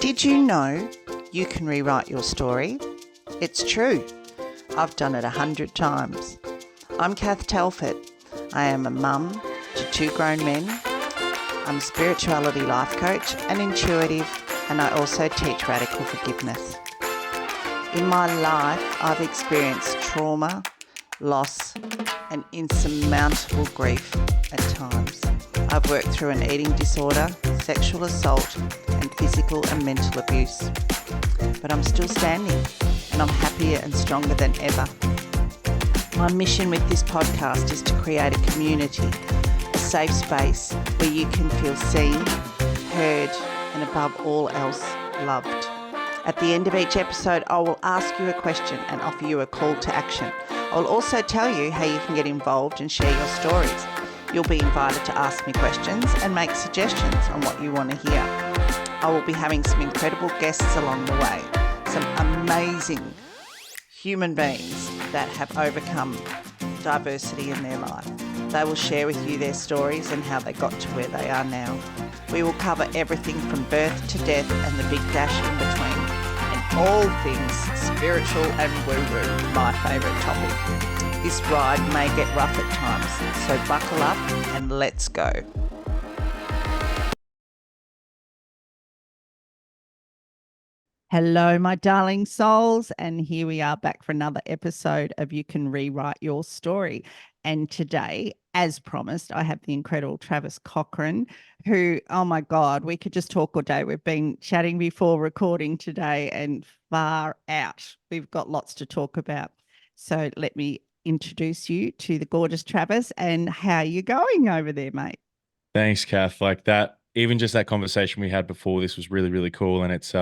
Did you know you can rewrite your story? It's true. I've done it 100 times. I'm Kath Telford. I am a mum to 2 grown men. I'm a spirituality life coach and intuitive, and I also teach radical forgiveness. In my life, I've experienced trauma, loss, and insurmountable grief at times. I've worked through an eating disorder, sexual assault, and physical and mental abuse. But I'm still standing, and I'm happier and stronger than ever. My mission with this podcast is to create a community, a safe space where you can feel seen, heard, and above all else, loved. At the end of each episode, I will ask you a question and offer you a call to action. I'll also tell you how you can get involved and share your stories. You'll be invited to ask me questions and make suggestions on what you want to hear. I will be having some incredible guests along the way, some amazing human beings that have overcome diversity in their life. They will share with you their stories and how they got to where they are now. We will cover everything from birth to death and the big dash in between, and all things spiritual and woo-woo, my favourite topic. This ride may get rough at times, so buckle up and let's go. Hello, my darling souls, and here we are back for another episode of You Can Rewrite Your Story. And today, as promised, I have the incredible Travis Cochran, who, oh my God, we could just talk all day. We've been chatting before recording today and far out. We've got lots to talk about. So let me introduce you to the gorgeous Travis, and how you going over there, mate? Thanks, Kath. Like that, even just that conversation we had before this was really, really cool. And it's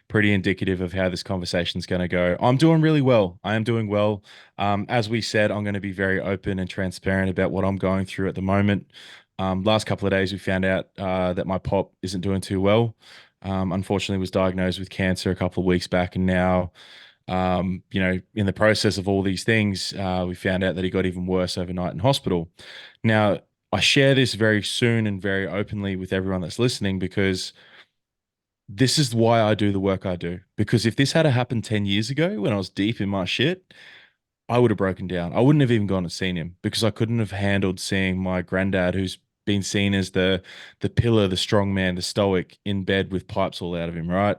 pretty indicative of how this conversation's going to go. I'm doing really well. I am doing well. As we said, I'm going to be very open and transparent about what I'm going through at the moment. Last couple of days, we found out that my pop isn't doing too well. Unfortunately, was diagnosed with cancer a couple of weeks back. And now, in the process of all these things, we found out that he got even worse overnight in hospital. Now, I share this very soon and very openly with everyone that's listening because this is why I do the work I do. Because if this had happened 10 years ago when I was deep in my shit, I would have broken down. I wouldn't have even gone and seen him because I couldn't have handled seeing my granddad, who's been seen as the pillar, the strong man, the stoic, in bed with pipes all out of him, right?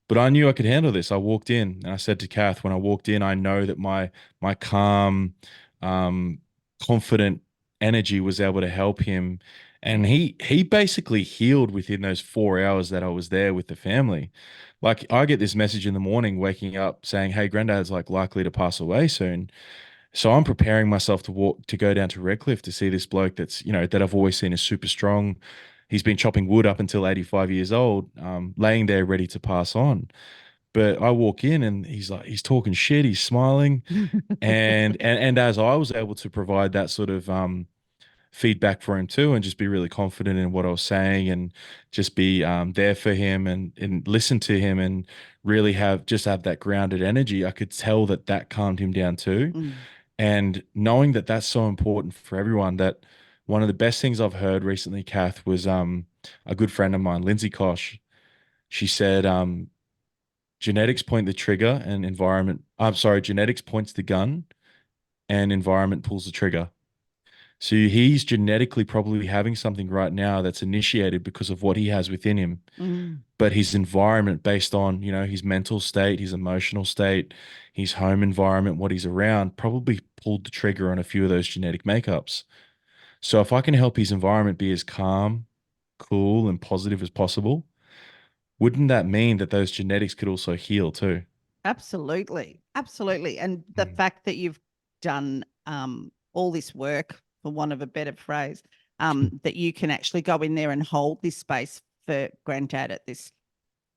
But I knew I could handle this. I walked in and I said to Kath, when I walked in, I know that my calm, um, confident energy was able to help him. And he basically healed within those 4 hours that I was there with the family. Like I get this message in the morning, waking up saying, "Hey, granddad's like likely to pass away soon." So I'm preparing myself to go down to Redcliffe to see this bloke that I've always seen as super strong. He's been chopping wood up until 85 years old, laying there ready to pass on. But I walk in and he's talking shit, he's smiling. And as I was able to provide that sort of feedback for him too, and just be really confident in what I was saying and just be there for him and listen to him and really have that grounded energy, I could tell that that calmed him down too. Mm. And knowing that that's so important for everyone, that one of the best things I've heard recently, Kath, was a good friend of mine, Lindsay Kosh. She said, genetics point the trigger and environment. I'm sorry, genetics points the gun and environment pulls the trigger. So he's genetically probably having something right now that's initiated because of what he has within him. Mm. But his environment, based on, his mental state, his emotional state, his home environment, what he's around, probably pulled the trigger on a few of those genetic makeups. So if I can help his environment be as calm, cool, and positive as possible, wouldn't that mean that those genetics could also heal too? Absolutely. Absolutely. And the Mm. fact that you've done all this work, for want of a better phrase, that you can actually go in there and hold this space for granddad at this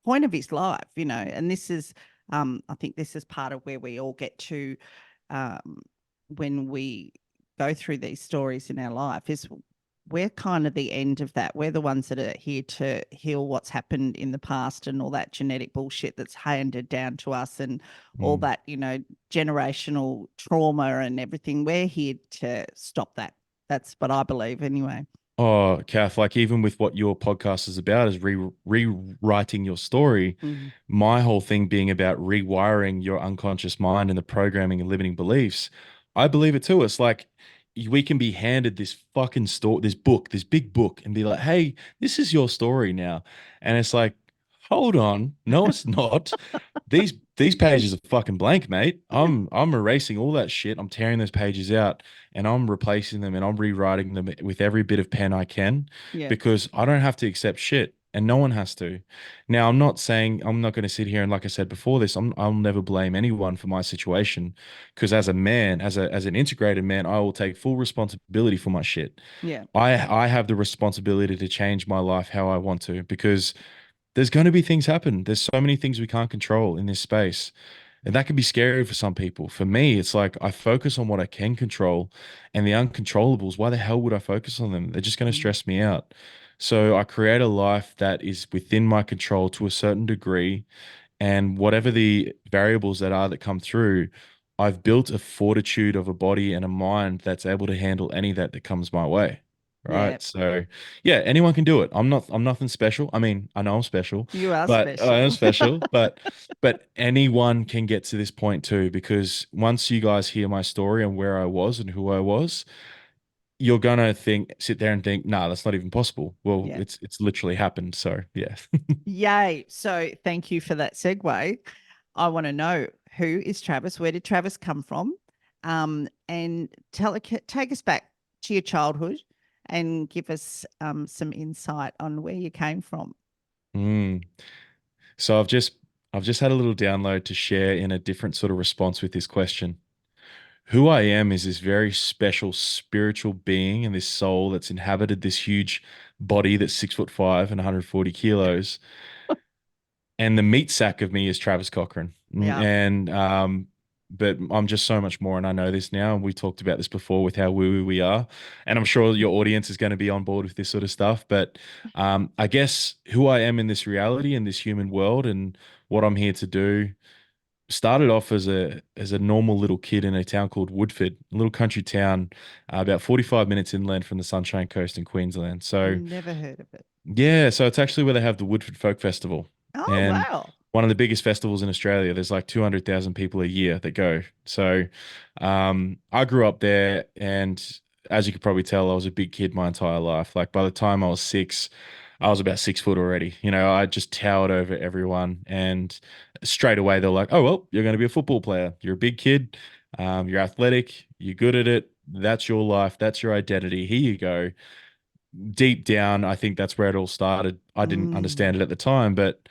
point of his life, and this is, I think this is part of where we all get to, when we go through these stories in our life, is we're kind of the end of that. We're the ones that are here to heal what's happened in the past and all that genetic bullshit that's handed down to us and all Mm. that, generational trauma and everything. We're here to stop that. That's what I believe anyway. Oh, Kath, like even with what your podcast is about, is rewriting your story. Mm. My whole thing being about rewiring your unconscious mind and the programming and limiting beliefs. I believe it too. It's like we can be handed this fucking story, this book, this big book, and be like, "Hey, this is your story now," and it's like, hold on, no, it's not. These pages are fucking blank, mate. I'm erasing all that shit. I'm tearing those pages out and I'm replacing them and I'm rewriting them with every bit of pen I can Yeah. because I don't have to accept shit and no one has to. Now, I'm not saying I'm not going to sit here and like I said before this, I'll never blame anyone for my situation because as a man, as an integrated man, I will take full responsibility for my shit. Yeah. I have the responsibility to change my life how I want to because there's going to be things happen. There's so many things we can't control in this space. And that can be scary for some people. For me, it's like I focus on what I can control and the uncontrollables. Why the hell would I focus on them? They're just going to Mm. stress me out. So I create a life that is within my control to a certain degree. And whatever the variables that come through, I've built a fortitude of a body and a mind that's able to handle any that comes my way. Yeah. Right. So yeah, anyone can do it. I'm nothing special. I mean, I know I'm special, You are but I am special. special, but anyone can get to this point too, because once you guys hear my story and where I was and who I was, you're gonna sit there and think, nah, that's not even possible. Well, Yeah. it's literally happened. So yeah. Yay. So thank you for that segue. I want to know, who is Travis? Where did Travis come from? And take us back to your childhood and give us some insight on where you came from. Mm. So I've just had a little download to share in a different sort of response with this question. Who I am is this very special spiritual being and this soul that's inhabited this huge body that's 6'5" and 140 kilos. And the meat sack of me is Travis Cochran. Yeah. And but I'm just so much more, and I know this now. And we talked about this before with how woo woo we are, and I'm sure your audience is going to be on board with this sort of stuff. But I guess who I am in this reality, in this human world, and what I'm here to do started off as a normal little kid in a town called Woodford, a little country town, about 45 minutes inland from the Sunshine Coast in Queensland. So Never heard of it. yeah, so it's actually where they have the Woodford Folk Festival, Oh, and wow. one of the biggest festivals in Australia. There's like 200,000 people a year that go. So I grew up there, and as you could probably tell, I was a big kid my entire life. Like by the time I was 6, I was about 6 foot already. You know, I just towered over everyone, and straight away they're like, "Oh well, you're going to be a football player. You're a big kid. You're athletic. You're good at it. That's your life. That's your identity. Here you go." Deep down, I think that's where it all started. I didn't Mm, understand it at the time, but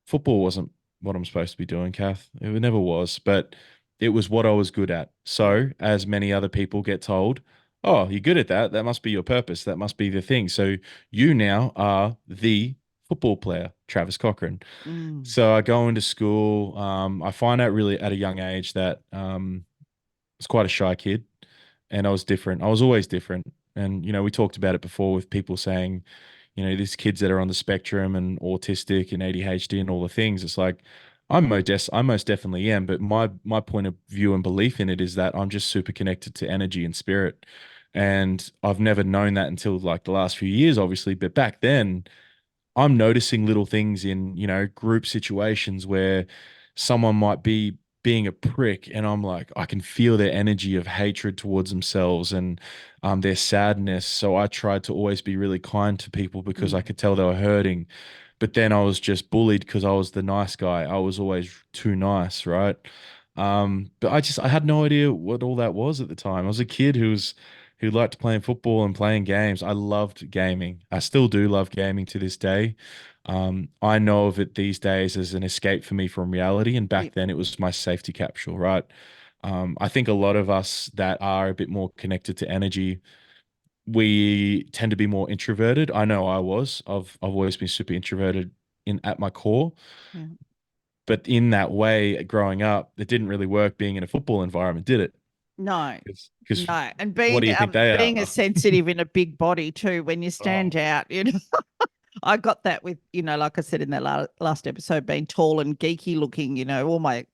football wasn't what I'm supposed to be doing, Kath. It never was, but it was what I was good at. yeah. So, as many other people get told, oh, you're good at that. That must be your purpose. That must be the thing. So, you now are the football player, Travis Cochran. Mm, So, I go into school. I find out really at a young age that I was quite a shy kid and I was different. I was always different. And, we talked about it before with people saying, these kids that are on the spectrum and autistic and ADHD and all the things. It's like, I most definitely am. But my point of view and belief in it is that I'm just super connected to energy and spirit. And I've never known that until like the last few years, obviously. But back then, I'm noticing little things in, group situations where someone might be being a prick and I'm like, I can feel their energy of hatred towards themselves and their sadness. So I tried to always be really kind to people because I mm, could tell they were hurting. But then I was just bullied because I was the nice guy. I was always too nice, right? But I had no idea what all that was at the time. I was a kid who liked playing football and playing games. I loved gaming. I still do love gaming to this day. I know of it these days as an escape for me from reality, and yeah, back then it was my safety capsule, right? I think a lot of us that are a bit more connected to energy, we tend to be more introverted. I know I was. I've always been super introverted in at my core, yeah. but in that way, growing up, it didn't really work being in a football environment, did it? No, Because no. And what do you think they being a are? sensitive in a big body too, when you stand Oh, out, I got that with, like I said in that last episode, being tall and geeky looking, yeah. all my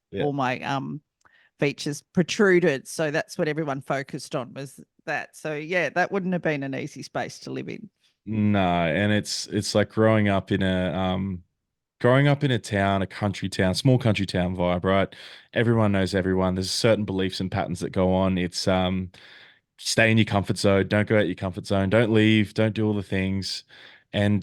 features protruded. So that's what everyone focused on was that. So yeah, that wouldn't have been an easy space to live in. No, and it's like growing up in a town, a country town, small country town vibe, right? Everyone knows everyone. There's certain beliefs and patterns that go on. It's stay in your comfort zone, don't go out your comfort zone, don't leave, don't do all the things. And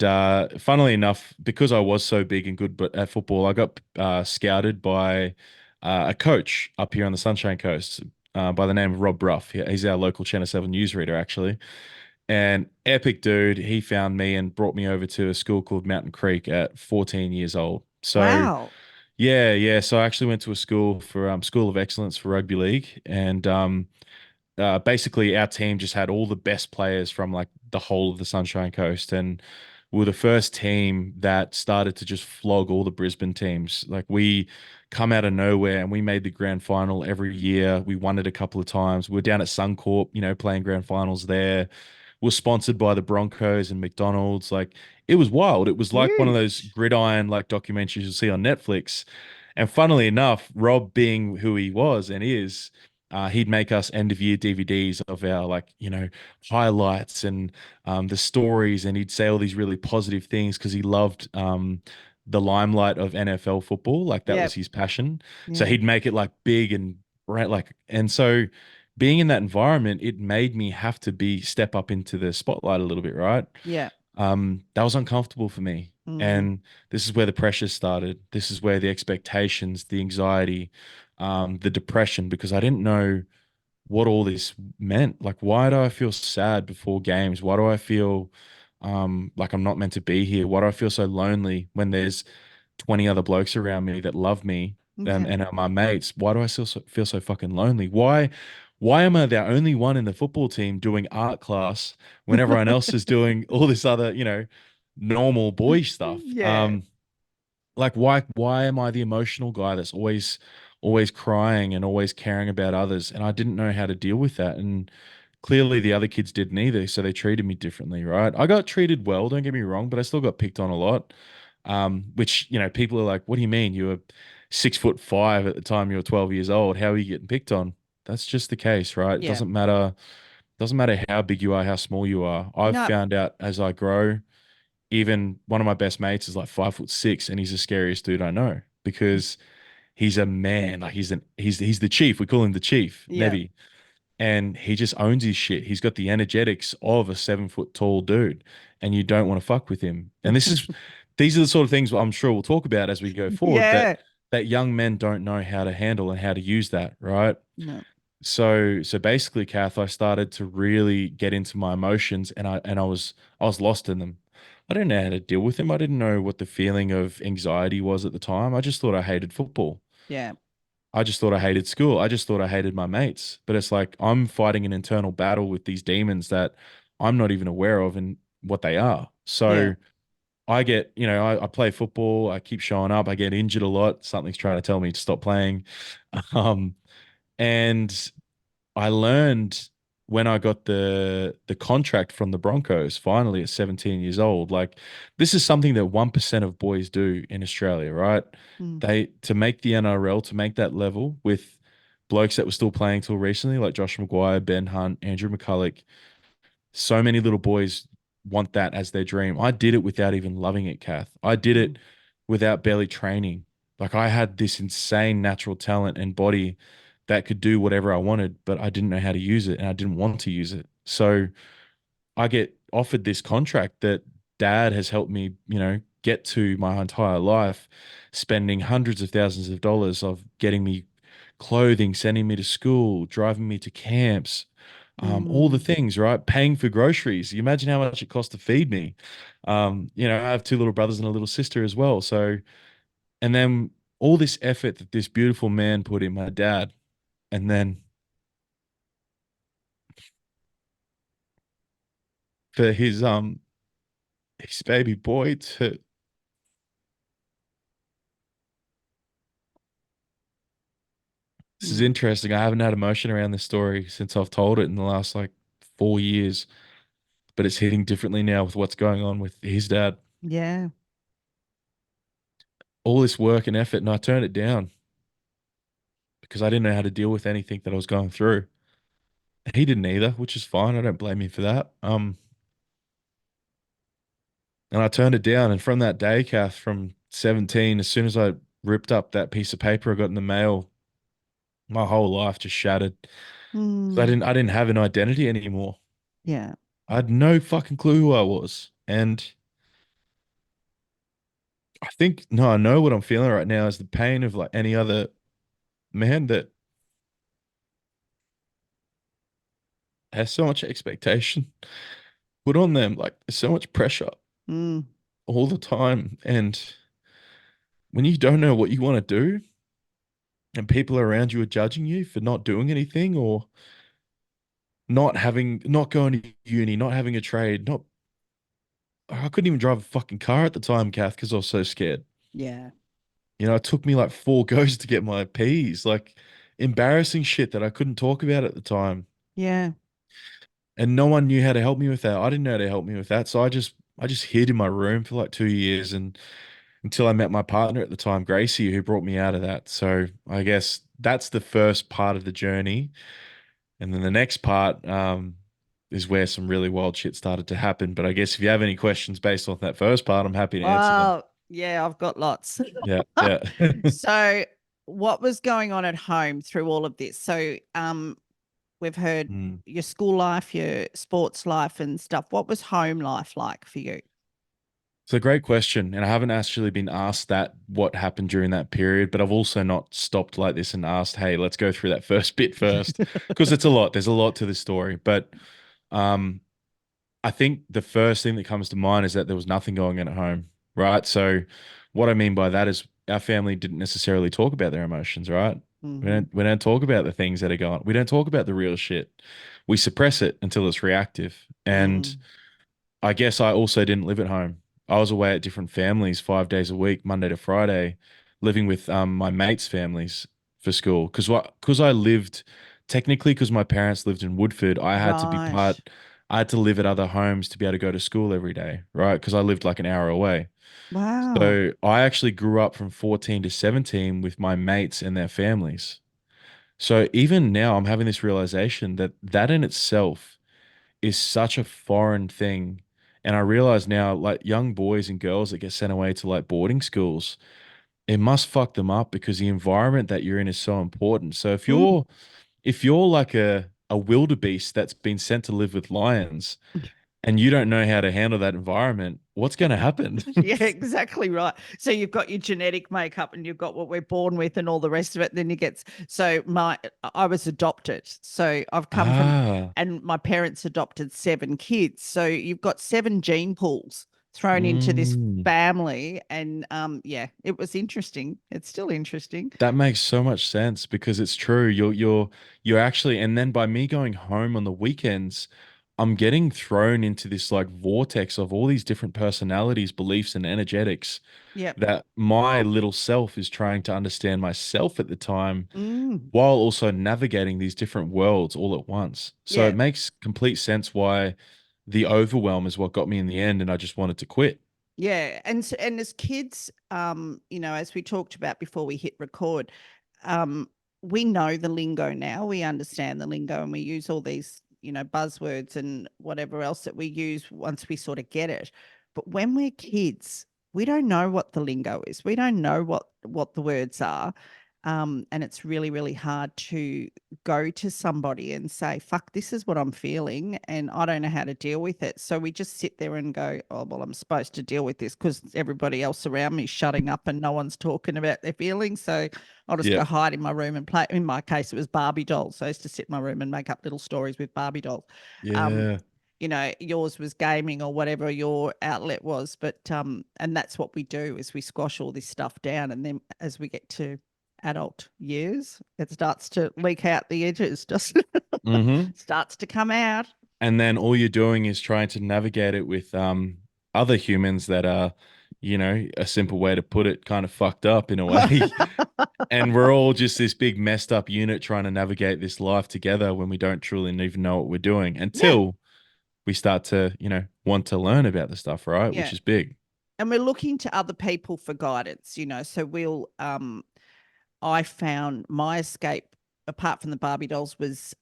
funnily enough, because I was so big and good but at football, I got scouted by a coach up here on the Sunshine Coast by the name of Rob Bruff. He's our local Channel 7 newsreader, actually. And epic dude, he found me and brought me over to a school called Mountain Creek at 14 years old. So Wow. yeah, yeah. So I actually went to a school for School of Excellence for rugby league, and basically our team just had all the best players from like the whole of the Sunshine Coast, and we were the first team that started to just flog all the Brisbane teams. Like we come out of nowhere and we made the grand final every year. We won it a couple of times. We were down at Suncorp, playing grand finals there. We're sponsored by the Broncos and McDonald's. Like it was wild. It was like one of those Huge. gridiron like documentaries you'll see on Netflix. And funnily enough, Rob being who he was and is, he'd make us end of year DVDs of our like, highlights and the stories, and he'd say all these really positive things because he loved the limelight of NFL football. Like that was Yep. his passion. So Yeah. he'd make it like big and bright, like, and so being in that environment, it made me have to be step up into the spotlight a little bit, right? Yeah. That was uncomfortable for me. Mm. And this is where the pressure started. This is where the expectations, the anxiety, the depression, because I didn't know what all this meant. Like, why do I feel sad before games? Why do I feel like I'm not meant to be here? Why do I feel so lonely when there's 20 other blokes around me that love me Yeah. and are my mates? Why do I still feel so fucking lonely? Why am I the only one in the football team doing art class when everyone else is doing all this other, normal boy stuff? Yeah. Like why am I the emotional guy that's always crying and always caring about others? And I didn't know how to deal with that. And clearly the other kids didn't either, so they treated me differently, right? I got treated well, don't get me wrong, but I still got picked on a lot. Which, people are like, what do you mean? You were 6'5" at the time you were 12 years old. How are you getting picked on? That's just the case, right? It Yeah. doesn't matter how big you are, how small you are. I've No. found out as I grow, even one of my best mates is like 5'6", and he's the scariest dude I know because he's a man. Like he's the chief. We call him the chief, Yeah. Nevi, and he just owns his shit. He's got the energetics of a 7 foot tall dude, and you don't want to fuck with him. And these are the sort of things I'm sure we'll talk about as we go forward. That Yeah. that young men don't know how to handle and how to use that, right? No. So basically, Kath, I started to really get into my emotions, and I was lost in them. I didn't know how to deal with them. I didn't know what the feeling of anxiety was at the time. I just thought I hated football. Yeah. I just thought I hated school. I just thought I hated my mates. But it's like I'm fighting an internal battle with these demons that I'm not even aware of and what they are. Yeah. So I get, I play football. I keep showing up. I get injured a lot. Something's trying to tell me to stop playing. Um, and I learned when I got the contract from the Broncos finally at 17 years old. Like this is something that 1% of boys do in Australia, right? Mm. They to make the NRL, to make that level with blokes that were still playing till recently, like Josh Maguire, Ben Hunt, Andrew McCulloch. So many little boys want that as their dream. I did it without even loving it, Kath. I did Mm. it without barely training. Like I had this insane natural talent and body that could do whatever I wanted, but I didn't know how to use it and I didn't want to use it. So I get offered this contract that dad has helped me, get to my entire life, spending hundreds of thousands of dollars of getting me clothing, sending me to school, driving me to camps, all the Mm. things, right? Paying for groceries. You imagine how much it costs to feed me. I have two little brothers and a little sister as well. So, and then all this effort that this beautiful man put in, my dad, and then for his baby boy to this is Mm. interesting. I haven't had emotion around this story since I've told it in the last like 4 years, but it's hitting differently now with what's going on with his dad. Yeah. All this work and effort, and I turned it down because I didn't know how to deal with anything that I was going through. He didn't either, which is fine. I don't blame him for that. And I turned it down. And from that day, Kath, from 17, as soon as I ripped up that piece of paper I got in the mail, my whole life just shattered. 'Cause Mm. I didn't have an identity anymore. Yeah. I had no fucking clue who I was. And I think, no, I know what I'm feeling right now is the pain of like any other man that has so much expectation put on them. Like there's so much pressure Mm. all the time. And when you don't know what you want to do and people around you are judging you for not doing anything or not going to uni, not having a trade, not, I couldn't even drive a fucking car at the time, Kath, because I was so scared. Yeah. It took me like four goes to get my P's, like embarrassing shit that I couldn't talk about at the time. Yeah. And no one knew how to help me with that. I didn't know how to help me with that. So I just hid in my room for like 2 years and until I met my partner at the time, Gracie, who brought me out of that. So I guess that's the first part of the journey. And then the next part is where some really wild shit started to happen. But I guess if you have any questions based on that first part, I'm happy to answer them. Oh, yeah, I've got lots. Yeah, yeah. So, what was going on at home through all of this? So, we've heard Mm. your school life, your sports life, and stuff. What was home life like for you? It's a great question. And I haven't actually been asked that what happened during that period, but I've also not stopped like this and asked, hey, let's go through that first bit first. Because it's a lot. There's a lot to this story. But um I think the first thing that comes to mind is that there was nothing going on at home, right? So what I mean by that is our family didn't necessarily talk about their emotions, right? Hmm. We don't talk about the things that are going. We don't talk about the real shit. We suppress it until it's reactive. And Mm. I guess I also didn't live at home. I was away at different families 5 days a week, Monday to Friday, living with my mates' families for school. Because I lived technically because my parents lived in Woodford, Right. I had to live at other homes to be able to go to school every day, right? Because I lived like an hour away. Wow. So I actually grew up from 14 to 17 with my mates and their families. So even now I'm having this realization that that in itself is such a foreign thing. And I realize now, like young boys and girls that get sent away to like boarding schools, it must fuck them up because the environment that you're in is so important. So Mm. if you're like a wildebeest that's been sent to live with lions and you don't know how to handle that environment, what's going to happen? Yeah, exactly right. So you've got your genetic makeup and you've got what we're born with and all the rest of it. Then you get so I was adopted. So I've come from Ah, and my parents adopted seven kids. So you've got seven gene pools thrown into this mm. family. And yeah, it was interesting. It's still interesting. That makes so much sense because it's true. You're actually, and then by me going home on the weekends, I'm getting thrown into this like vortex of all these different personalities, beliefs, and energetics Yep. that my little self is trying to understand myself at the time Mm. while also navigating these different worlds all at once. So it Yeah. makes complete sense why the overwhelm is what got me in the end, and I just wanted to quit. Yeah, and as kids, as we talked about before we hit record, um, we know the lingo now. We understand the lingo, and we use all these, buzzwords and whatever else that we use once we sort of get it. But when we're kids, we don't know what the lingo is. We don't know what the words are, and it's really, really hard to go to somebody and say, fuck, this is what I'm feeling and I don't know how to deal with it. So we just sit there and go, oh, well, I'm supposed to deal with this because everybody else around me is shutting up and no one's talking about their feelings. So I'll just Yeah. go hide in my room and play. In my case, it was Barbie dolls. So I used to sit in my room and make up little stories with Barbie dolls. Um, Yeah. yours was gaming or whatever your outlet was, but and that's what we do is we squash all this stuff down, and then as we get to adult years, it starts to leak out the edges, just Mm-hmm. starts to come out. And then all you're doing is trying to navigate it with other humans that are, a simple way to put it, kind of fucked up in a way. And we're all just this big messed up unit trying to navigate this life together when we don't truly even know what we're doing Yeah, until we start to, want to learn about the stuff, right? Which yeah. is big. And we're looking to other people for guidance, so we'll I found my escape, apart from the Barbie dolls, was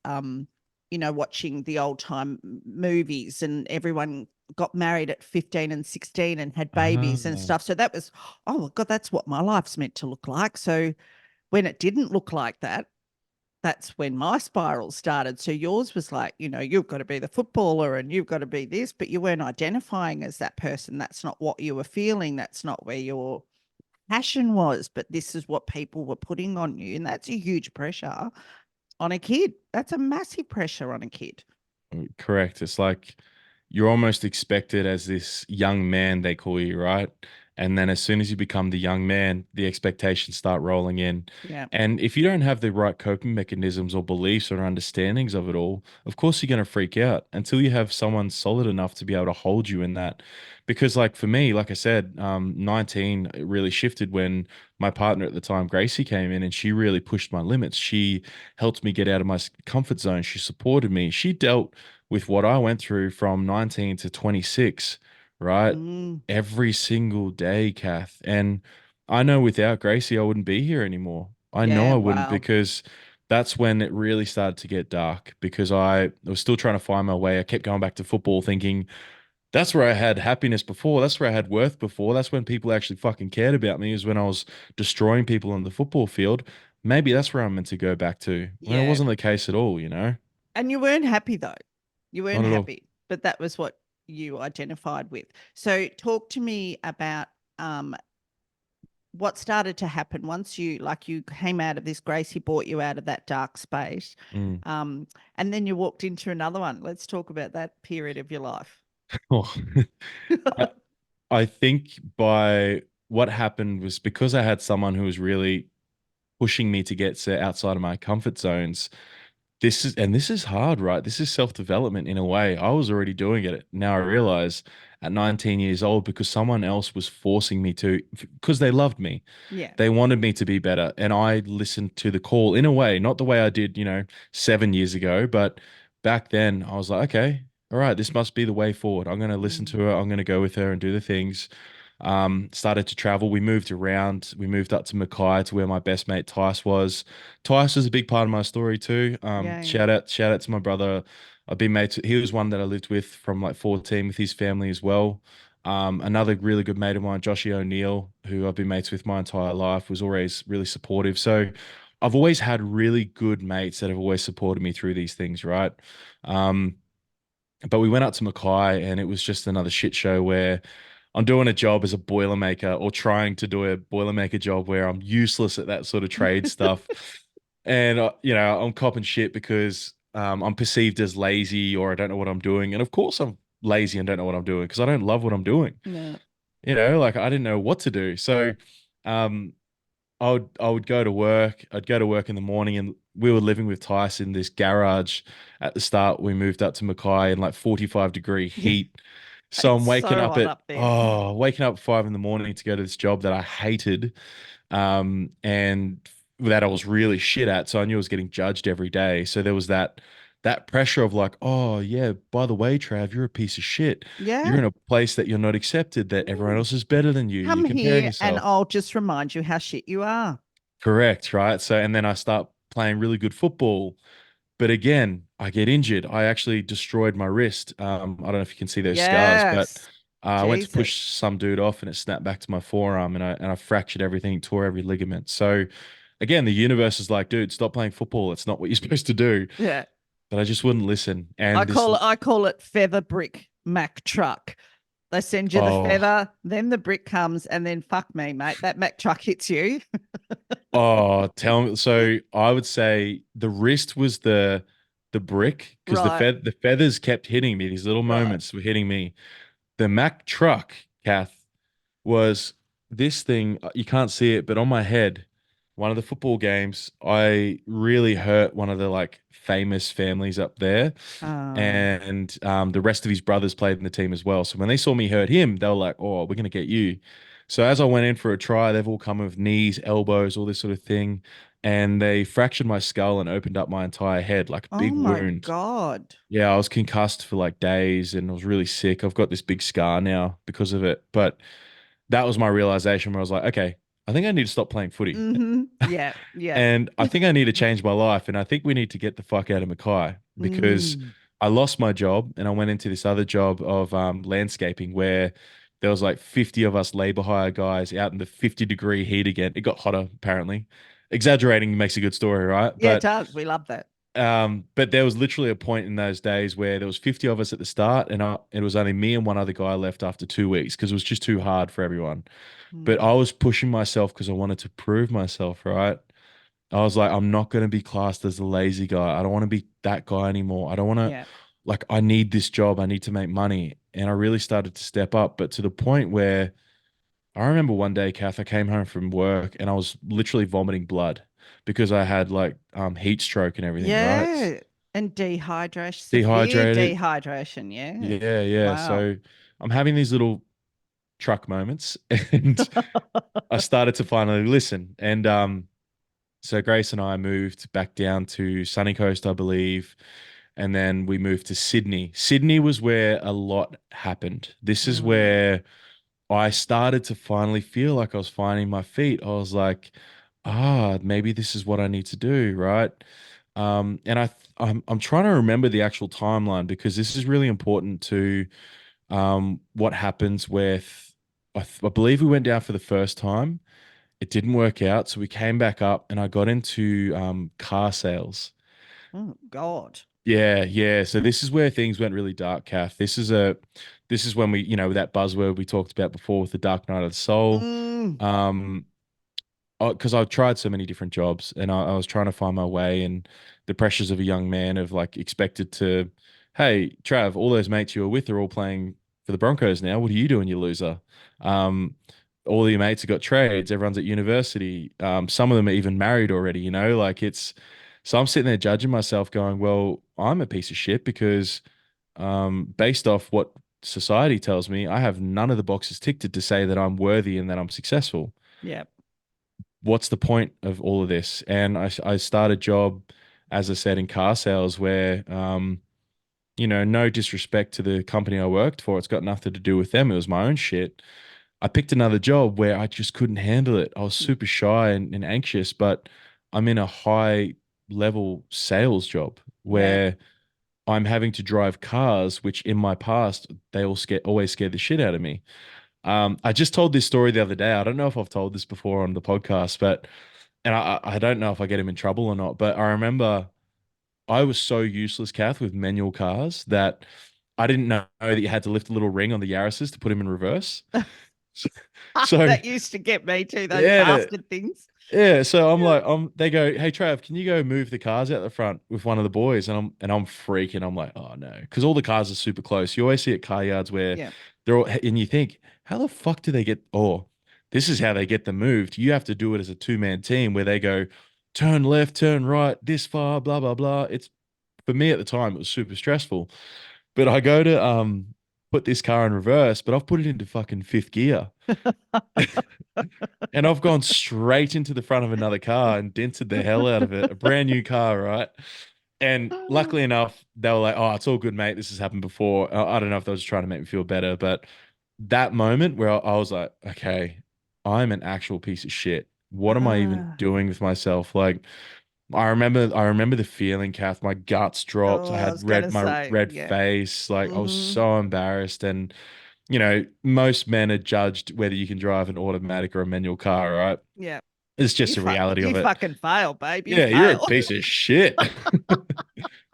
watching the old time movies, and everyone got married at 15 and 16 and had babies and Ah, stuff. So that was, oh God, that's what my life's meant to look like. So when it didn't look like that, that's when my spiral started. So yours was like, you've got to be the footballer and you've got to be this, but you weren't identifying as that person. That's not what you were feeling. That's not where your passion was, but this is what people were putting on you. And that's a huge pressure on a kid. That's a massive pressure on a kid. correct. It's like you're almost expected as this young man, they call you, right? And then as soon as you become the young man, the expectations start rolling in. Yeah. And if you don't have the right coping mechanisms or beliefs or understandings of it all, of course you're going to freak out until you have someone solid enough to be able to hold you in that. Because, like for me, like I said, 19 it really shifted when my partner at the time, Gracie, came in and she really pushed my limits. She helped me get out of my comfort zone. She supported me. She dealt with what I went through from 19 to 26, right? Mm, Every single day, Kath. And I know without Gracie, I wouldn't be here anymore. I know yeah. I wouldn't Wow. because that's when it really started to get dark because I was still trying to find my way. I kept going back to football thinking that's where I had happiness before. That's where I had worth before. That's when people actually fucking cared about me, is when I was destroying people on the football field. Maybe that's where I'm meant to go back to. When it Yeah. wasn't the case at all, you know? And you weren't happy though. You weren't Not at all. happy, but that was what you identified with. So talk to me about um what started to happen once you came out of this. Gracie brought you out of that dark space. Mm. Um, and then you walked into another one. Let's talk about that period of your life. Oh. I, I think by what happened was because I had someone who was really pushing me to get outside of my comfort zones. This is hard, right? This is self-development in a way. I was already doing it. Now I realize at 19 years old because someone else was forcing me to because they loved me. Yeah. They wanted me to be better. And I listened to the call in a way, not the way I did, 7 years ago, but back then I was like, okay, all right, this must be the way forward. I'm going to listen to Mm, her. I'm going to go with her and do the things. Started to travel. We moved around. We moved up to Mackay to where my best mate Tice was. Tice was a big part of my story too. yeah. Shout out to my brother. I've been mates. He was one that I lived with from like 14 with his family as well. Another really good mate of mine, Joshy O'Neill, who I've been mates with my entire life, was always really supportive. So I've always had really good mates that have always supported me through these things, right? Um, but we went out to Mackay and it was just another shit show where I'm doing a job as a boilermaker or trying to do a boilermaker job where I'm useless at that sort of trade stuff. And, I'm copping shit because I'm perceived as lazy or I don't know what I'm doing. And of course, I'm lazy and don't know what I'm doing because I don't love what I'm doing. Yeah. Like I didn't know what to do. So, um, I would go to work. I'd go to work in the morning, and we were living with Tice in this garage. At the start, we moved up to Mackay in like 45-degree Yeah. heat. So It's I'm waking so up hot at up there. waking up at 5 in the morning to go to this job that I hated, and that I was really shit at. So I knew I was getting judged every day. So there was that pressure of like, oh yeah, by the way, Trav, you're a piece of shit. You're Yeah. in a place that you're not accepted. That everyone Mm. else is better than you. You're Come comparing here and yourself. I'll just remind you how shit you are. Correct, right? So, and then I start playing really good football. But again, I get injured. I actually destroyed my wrist. I don't know if you can see those scars, but Yes. I went to Jesus. push some dude off and it snapped back to my forearm and I fractured everything, tore every ligament. So again, the universe is like, dude, stop playing football. It's not what you're supposed to do. Yeah. But I just wouldn't listen. I And this, call it I call it feather brick Mack truck. They send you the oh, feather, then the brick comes, and then fuck me, mate. That Mack truck hits you. oh, tell me. So I would say the wrist was the brick because Right, the feathers kept hitting me. These little right. moments were hitting me. The Mack truck, Kath, was this thing. You can't see it, but on my head, one of the football games, I really hurt one of the like famous families up there, Oh, and the rest of his brothers played in the team as well. So when they saw me hurt him, they were like, "Oh, we're gonna get you." So as I went in for a try, they've all come with knees, elbows, all this sort of thing, and they fractured my skull and opened up my entire head like a oh big my wound. God. Yeah, I was concussed for like days and I was really sick. I've got this big scar now because of it. But that was my realization where I was like, okay, I think I need to stop playing footy. Yeah, yeah. And I think I need to change my life. And I think we need to get the fuck out of Mackay because Mm, I lost my job and I went into this other job of landscaping where there was like 50 of us labor hire guys out in the 50-degree heat again. It got hotter, apparently. Exaggerating makes a good story, right? yeah, it does. We love that. But there was literally a point in those days where there was 50 of us at the start, and it was only me and one other guy left after 2 weeks because it was just too hard for everyone. But I Mm, was pushing myself because I wanted to prove myself, right? I was like, I'm not going to be classed as a lazy guy. I don't want to be that guy anymore. I don't want to, yeah. like, I need this job. I need to make money. And I really started to step up, but to the point where I remember one day, Kath, I came home from work and I was literally vomiting blood because I had like heat stroke and everything, right? Yeah. And dehydration, severe Dehydrated. dehydration. Yeah. Yeah, yeah. Wow. So I'm having these little truck moments and I started to finally listen. And so Grace and I moved back down to Sunny Coast, I believe. And then we moved to Sydney. Sydney was where a lot happened. This is Mm, where I started to finally feel like I was finding my feet. I was like, maybe this is what I need to do, right? And I'm trying to remember the actual timeline because this is really important to what happens with I believe we went down for the first time. It didn't work out, so we came back up, and I got into car sales. oh, God. Yeah, yeah. So this is where things went really dark, Kath. This is when we, that buzzword we talked about before with the dark night of the soul. Mm, Um, because I've tried so many different jobs and I was trying to find my way and the pressures of a young man of like expected to, hey, Trav, all those mates you were with are all playing for the Broncos now. What are you doing, you loser? Um, all your mates have got trades. Everyone's at university. Some of them are even married already, like so I'm sitting there judging myself going, well, I'm a piece of shit because based off what society tells me, I have none of the boxes ticked to say that I'm worthy and that I'm successful. yeah. What's the point of all of this? And I started a job, as I said, in car sales where, no disrespect to the company I worked for. It's got nothing to do with them. It was my own shit. I picked another job where I just couldn't handle it. I was super shy and anxious, but I'm in a high level sales job Yeah. where I'm having to drive cars, which in my past, they always scared the shit out of me. I just told this story the other day. I don't know if I've told this before on the podcast, but and I don't know if I get him in trouble or not, but I remember I was so useless, Kath, with manual cars that I didn't know that you had to lift a little ring on the Yaris's to put him in reverse. So, That used to get me too, those yeah, bastard things. yeah. So I'm Yeah. like, they go, hey Trav, can you go move the cars out the front with one of the boys? And I'm freaking. I'm like, oh no, because all the cars are super close. You always see at car yards where Yeah. they're all, and you think, how the fuck do they get? Oh, this is how they get them moved. You have to do it as a two-man team where they go, turn left, turn right, this far, blah blah blah. It's for me at the time, it was super stressful. But I go to put this car in reverse, but I've put it into fucking fifth gear. And I've gone straight into the front of another car and dented the hell out of it. A brand new car, right? And luckily enough, they were like, "Oh, it's all good, mate. This has happened before." I don't know if they were just trying to make me feel better, but that moment where I was like, "Okay, I'm an actual piece of shit. What am I even Ah. doing with myself?" Like, I remember the feeling, Kath. My guts dropped. Oh, I I had was gonna my say, red yeah. face. Like, I was Hmm. so embarrassed. And most men are judged whether you can drive an automatic or a manual car, right? Yeah. It's just a reality You of it. fucking fail, babe. You Yeah, you're a fail. piece of shit.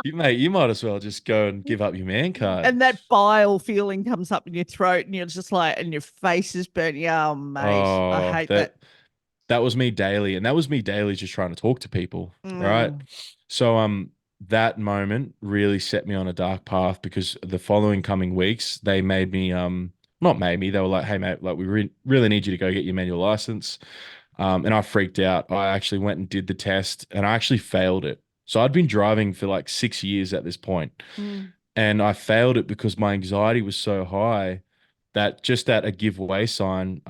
You might as well just go and give up your man card. And that bile feeling comes up in your throat and you're just like, and your face is burning. Oh, mate. I Oh, hate that that. that was me daily, and that was me daily just trying to talk to people, right? Mm, So that moment really set me on a dark path because the following coming weeks they made me not made me, they were like, hey mate, like we really need you to go get your manual license. And I freaked out. I actually went and did the test and I actually failed it. So I'd been driving for like 6 years at this point, mm, and I failed it because my anxiety was so high that just at a giveaway sign,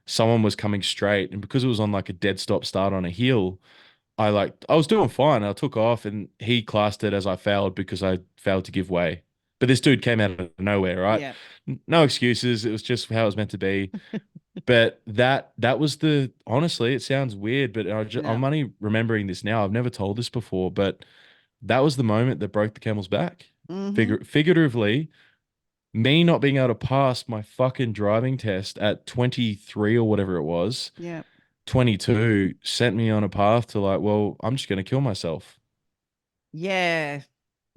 someone was coming straight, and because it was on like a dead stop start on a hill, I was doing fine. I took off, and he classed it as I failed because I failed to give way. But this dude came out of nowhere, right? Yeah. No excuses. It was just how it was meant to be. But that was the honestly, it sounds weird, but No. I'm only remembering this now. I've never told this before, but that was the moment that broke the camel's back. Mm-hmm. Figuratively, me not being able to pass my fucking driving test at 23 or whatever it was, Yeah. 22, sent me on a path to like, well, I'm just going to kill myself, Yeah.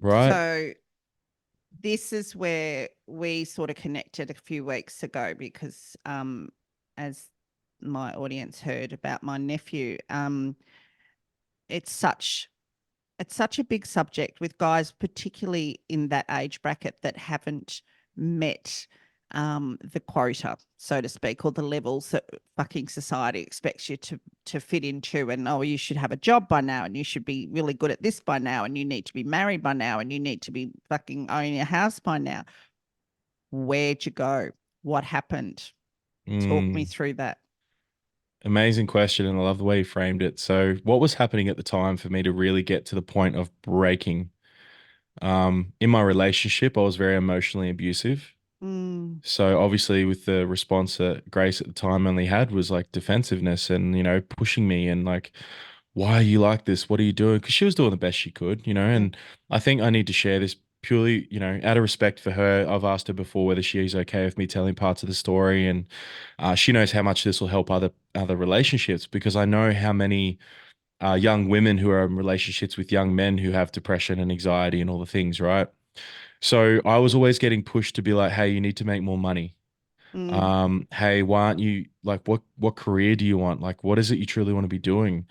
right? So this is where we sort of connected a few weeks ago because as my audience heard about my nephew, it's such it's such a big subject with guys, particularly in that age bracket that haven't met the quota, so to speak, or the levels that fucking society expects you to fit into. And oh, you should have a job by now, and you should be really good at this by now, and you need to be married by now, and you need to be fucking owning a house by now. Where'd you go? What happened? Talk me Mm, through that. amazing question, and I love the way you framed it. So, what was happening at the time for me to really get to the point of breaking? In my relationship, I was very emotionally abusive. Mm, So obviously, with the response that Grace at the time only had was like defensiveness and pushing me and like, why are you like this? What are you doing? Because she was doing the best she could, yeah. And I think I need to share this purely, out of respect for her. I've asked her before whether she's okay with me telling parts of the story, and she knows how much this will help other relationships because I know how many young women who are in relationships with young men who have depression and anxiety and all the things, right? So I was always getting pushed to be like, hey, you need to make more money. Mm, Hey, why aren't you like what career do you want? Like, what is it you truly want to be doing?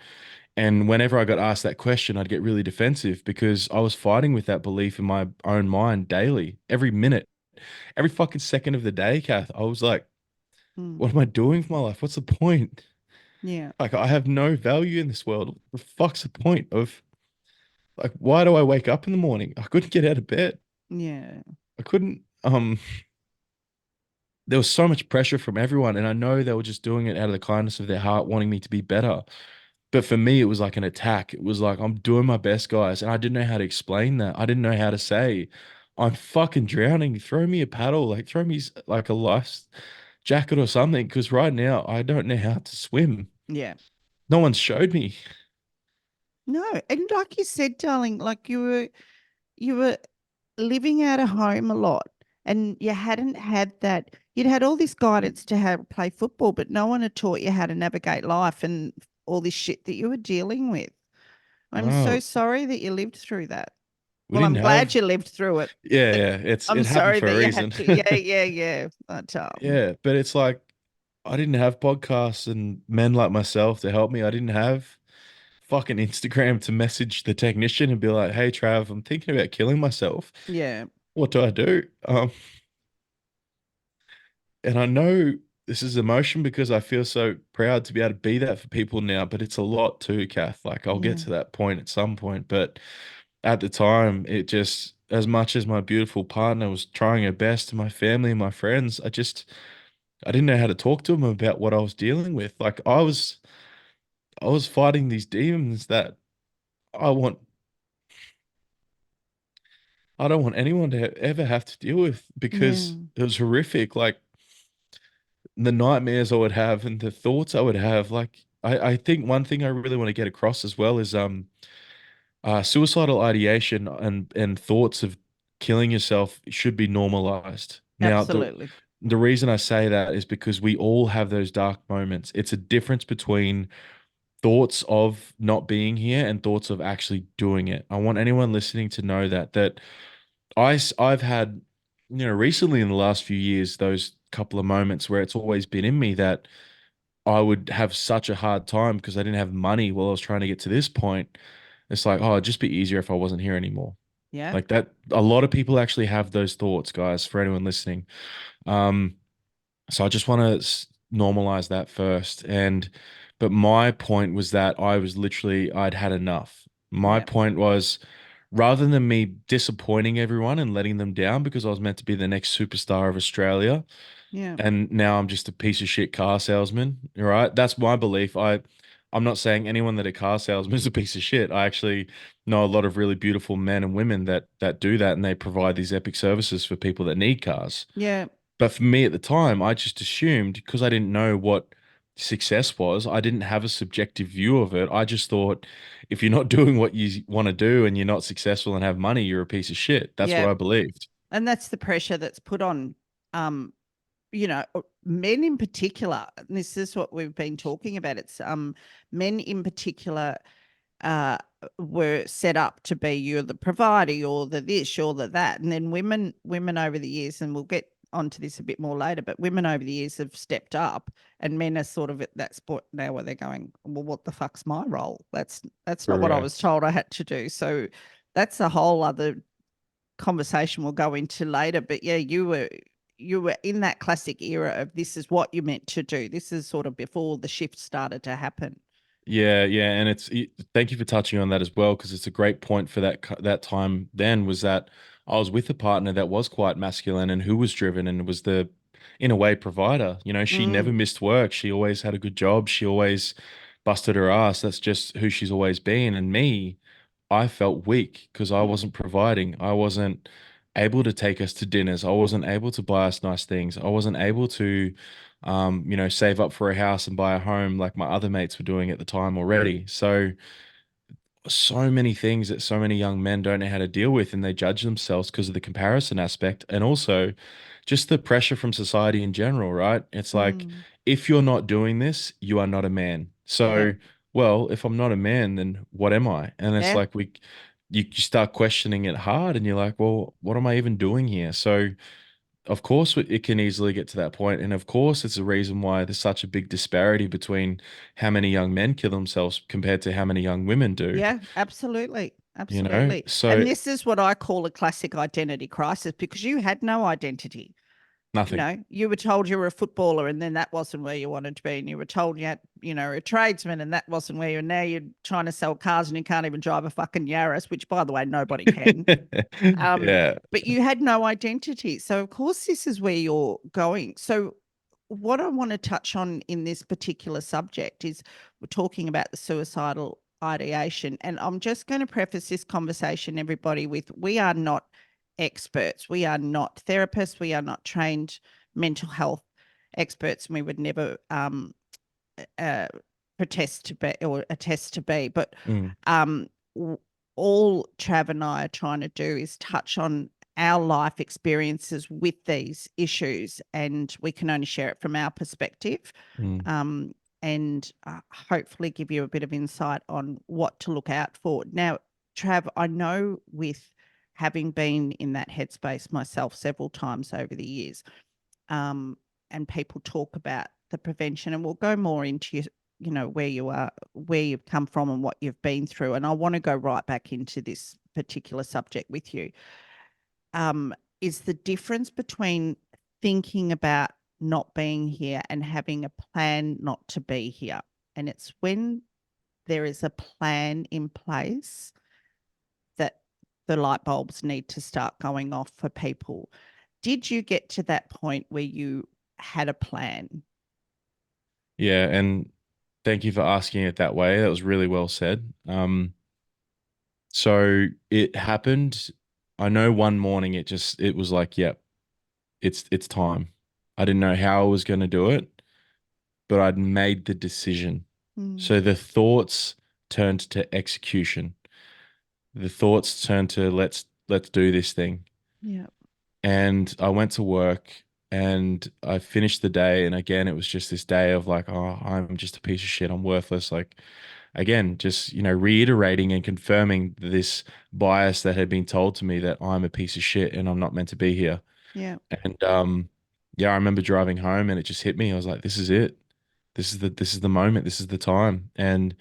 And whenever I got asked that question, I'd get really defensive because I was fighting with that belief in my own mind daily, every minute, every fucking second of the day, Kath. I was like, mm, what am I doing with my life? What's the point? yeah. Like, I have no value in this world. What the fuck's the point of like, why do I wake up in the morning? I couldn't get out of bed. Yeah. I couldn't, there was so much pressure from everyone. And I know they were just doing it out of the kindness of their heart, wanting me to be better. But for me, it was like an attack. It was like, I'm doing my best, guys. And I didn't know how to explain that. I didn't know how to say, I'm fucking drowning. Throw me a paddle, like throw me like a life jacket or something. Because right now, I don't know how to swim. Yeah. No one's showed me. No, and like you said, darling, like you were living out of home a lot and you hadn't had that. You'd had all this guidance to how to play football, but no one had taught you how to navigate life and all this shit that you were dealing with. I'm so No, sorry that you lived through that. we Well, didn't I'm glad have. you lived through it, Yeah, but yeah. I'm It happened sorry for that a you had reason. to. Yeah, yeah, yeah. But Yeah, but it's like I didn't have podcasts and men like myself to help me. I didn't have fucking Instagram to message the technician and be like, "Hey, Trav, I'm thinking about killing myself. yeah, What do I do?" And I know this is emotion because I feel so proud to be able to be that for people now, but it's a lot too, Kath. Like I'll get yeah, to that point at some point, but at the time, it just as much as my beautiful partner was trying her best to my family and my friends, I didn't know how to talk to them about what I was dealing with. Like I was fighting these demons that I want I don't want anyone to ever have to deal with yeah, because it was horrific. Like the nightmares I would have and the thoughts I would have. Like I think one thing I really want to get across as well is suicidal ideation and thoughts of killing yourself should be normalized. Now absolutely. the reason I say that is because we all have those dark moments. It's a difference between thoughts of not being here and thoughts of actually doing it. I want anyone listening to know that I've had, recently in the last few years, those couple of moments where it's always been in me that I would have such a hard time because I didn't have money while I was trying to get to this point. It's like, oh, it'd just be easier if I wasn't here anymore. Yeah, Like that, a lot of people actually have those thoughts, guys, for anyone listening. Um, so I just want to normalize that first. But my point was that I was literally, I'd had enough. My yeah, point was rather than me disappointing everyone and letting them down because I was meant to be the next superstar of Australia, yeah, and now I'm just a piece of shit car salesman, right? That's my belief. I'm not saying anyone that a car salesman is a piece of shit. I actually know a lot of really beautiful men and women that do that, and they provide these epic services for people that need cars. Yeah, But for me at the time, I just assumed because I didn't know what success was, I didn't have a subjective view of it. I just thought if you're not doing what you want to do and you're not successful and have money, you're a piece of shit. That's what yeah. I believed. And that's the pressure that's put on, men in particular. And this is what we've been talking about. It's men in particular uh, were set up to be you're the provider, you're the this, you're the that, and then women over the years, and we'll get onto this a bit more later, but women over the years have stepped up, and men are sort of at that spot now where they're going, well, what the fuck's my role? That's not what I was Correct. told I had to do. So that's a whole other conversation we'll go into later. But yeah, you were in that classic era of this is what you meant to do. This is sort of before the shift started to happen. Yeah, yeah, and thank you for touching on that as well because it's a great point for that time then was that I was with a partner that was quite masculine and who was driven and was the in a way provider. You know, she never Mm, missed work. She always had a good job. She always busted her ass. That's just who she's always been. And me, I felt weak because I mm, wasn't providing. I wasn't able to take us to dinners. I wasn't able to buy us nice things. I wasn't able to save up for a house and buy a home like my other mates were doing at the time already. So many things that so many young men don't know how to deal with, and they judge themselves because of the comparison aspect and also just the pressure from society in general, right? It's like, mm. if you're not doing this, you are not a man. Yeah, So, well, if I'm not a man, then what am I? And it's yeah, like you start questioning it hard, and you're like, well, what am I even doing here? So, of course, it can easily get to that point, and of course, it's a reason why there's such a big disparity between how many young men kill themselves compared to how many young women do. yeah, absolutely. You know, Absolutely. so And this is what I call a classic identity crisis because you had no identity. nothing. You were told you were a footballer and then that wasn't where you wanted to be. And you were told you had, a tradesman and that wasn't where now you're trying to sell cars and you can't even drive a fucking Yaris, which by the way, nobody can. Um, Yeah. but you had no identity. So of course this is where you're going. So what I want to touch on in this particular subject is we're talking about the suicidal ideation. And I'm just going to preface this conversation, everybody, with we are not experts. We are not therapists. We are not trained mental health experts. And we would never uh, protest to be or attest to be. But Mm, um, all Trav and I are trying to do is touch on our life experiences with these issues, and we can only share it from our perspective, mm, um, and hopefully give you a bit of insight on what to look out for. Now, Trav, I know with having been in that headspace myself several times over the years, um, and people talk about the prevention, and we'll go more into where you are, where you've come from, and what you've been through. And I want to go right back into this particular subject with you. Is the difference between thinking about not being here and having a plan not to be here. And it's when there is a plan in place that the light bulbs need to start going off for people. Did you get to that point where you had a plan? yeah. And thank you for asking it that way. That was really well said. So it happened. I know one morning it was like, yep, it's time. I didn't know how I was going to do it, but I'd made the decision. Mm, So the thoughts turned to execution. The thoughts turned to let's do this thing. yeah, And I went to work and I finished the day. And again, it was just this day of like, oh, I'm just a piece of shit. I'm worthless. Like, again, just, reiterating and confirming this bias that had been told to me that I'm a piece of shit and I'm not meant to be here. yeah, And yeah, I remember driving home and it just hit me. I was like, this is it. This is the moment. This is the time. And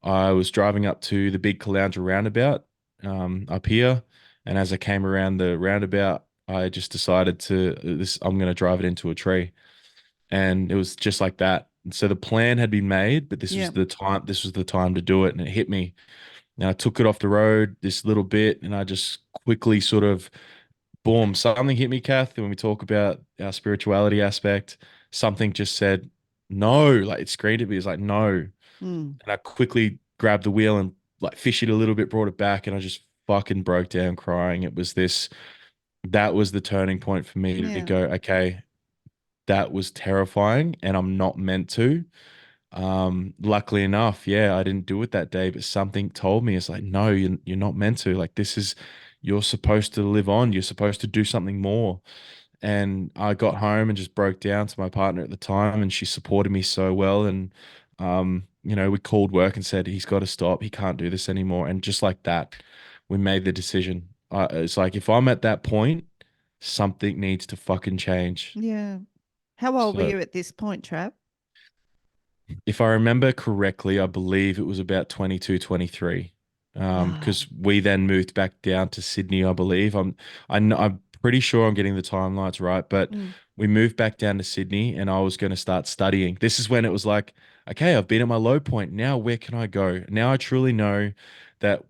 I was driving up to the big Caloundra roundabout up here, and as I came around the roundabout, I just decided to this. I'm going to drive it into a tree, and it was just like that. And so the plan had been made, but this yeah, was the time. This was the time to do it, and it hit me. And I took it off the road this little bit, and I just quickly sort of boom, something hit me, Kath. When we talk about our spirituality aspect, something just said no. Like it screamed at me. It's like no. Mm. And I quickly grabbed the wheel and like fished it a little bit, brought it back, and I just fucking broke down crying. That was the turning point for me to Yeah. go, okay, that was terrifying and I'm not meant to. Luckily enough, yeah, I didn't do it that day, but something told me it's like, no, you're not meant to. Like, you're supposed to live on. You're supposed to do something more. And I got home and just broke down to my partner at the time, and she supported me so well. And, we called work and said, he's got to stop. He can't do this anymore. And just like that, we made the decision. It's like, if I'm at that point, something needs to fucking change. Yeah. How old were So you at this point, Trav? if I remember correctly, I believe it was about 22, 23. Wow. Because we then moved back down to Sydney, I believe. I'm pretty sure I'm getting the timelines right, but Mm. we moved back down to Sydney and I was going to start studying. This is when it was like, okay, I've been at my low point. Now where can I go? Now I truly know that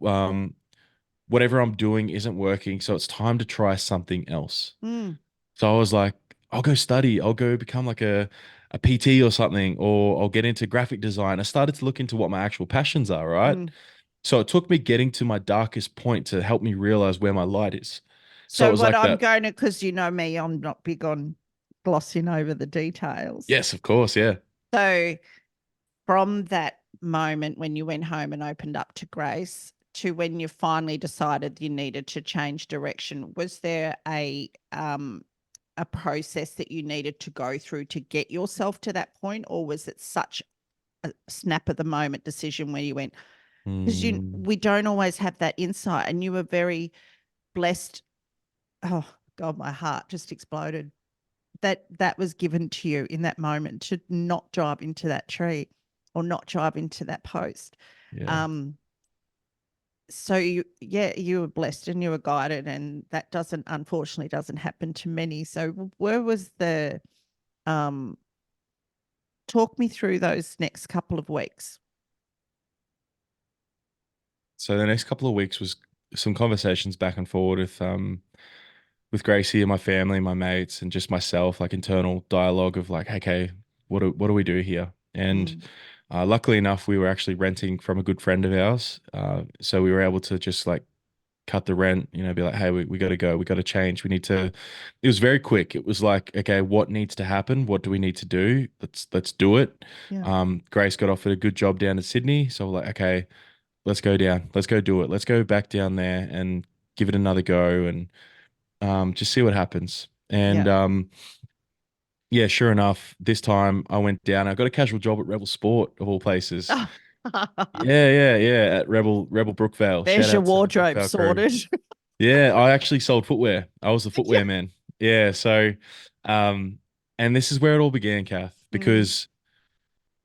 whatever I'm doing isn't working, so it's time to try something else. Mm. So I was like, I'll go study. I'll go become like a PT or something, or I'll get into graphic design. I started to look into what my actual passions are, right? Mm. So it took me getting to my darkest point to help me realize where my light is. So it So was what like I'm that. going to, because you know me, I'm not big on glossing over the details. Yes, of course. Yeah. So from that moment when you went home and opened up to Grace to when you finally decided you needed to change direction, was there a process that you needed to go through to get yourself to that point, or was it such a snap of the moment decision where you went, because Mm, we don't always have that insight, and you were very blessed. Oh God, my heart just exploded. That was given to you in that moment to not drive into that tree or not drive into that post. yeah. Um, so you were blessed and you were guided, and that doesn't unfortunately doesn't happen to many. So where was the um talk me through those next couple of weeks? So the next couple of weeks was some conversations back and forward with Gracie and my family, my mates, and just myself, like internal dialogue of like, okay, what do we do here? And Mm, luckily enough, we were actually renting from a good friend of ours, so we were able to just like cut the rent, be like, hey, we got to go, we got to change, we need to. It was very quick. It was like, okay, what needs to happen? What do we need to do? Let's do it. yeah, Grace got offered a good job down in Sydney, so we're like, okay, let's go down, let's go do it, let's go back down there and give it another go and just see what happens. And yeah. yeah, sure enough, this time I went down. I got a casual job at Rebel Sport of all places. Yeah, yeah, yeah, at Rebel Brookvale. Shout There's your out to the wardrobe Brookvale crew. sorted. Yeah, I actually sold footwear. I was the Yeah. footwear man. Yeah, so um, and this is where it all began, Kath, Mm, because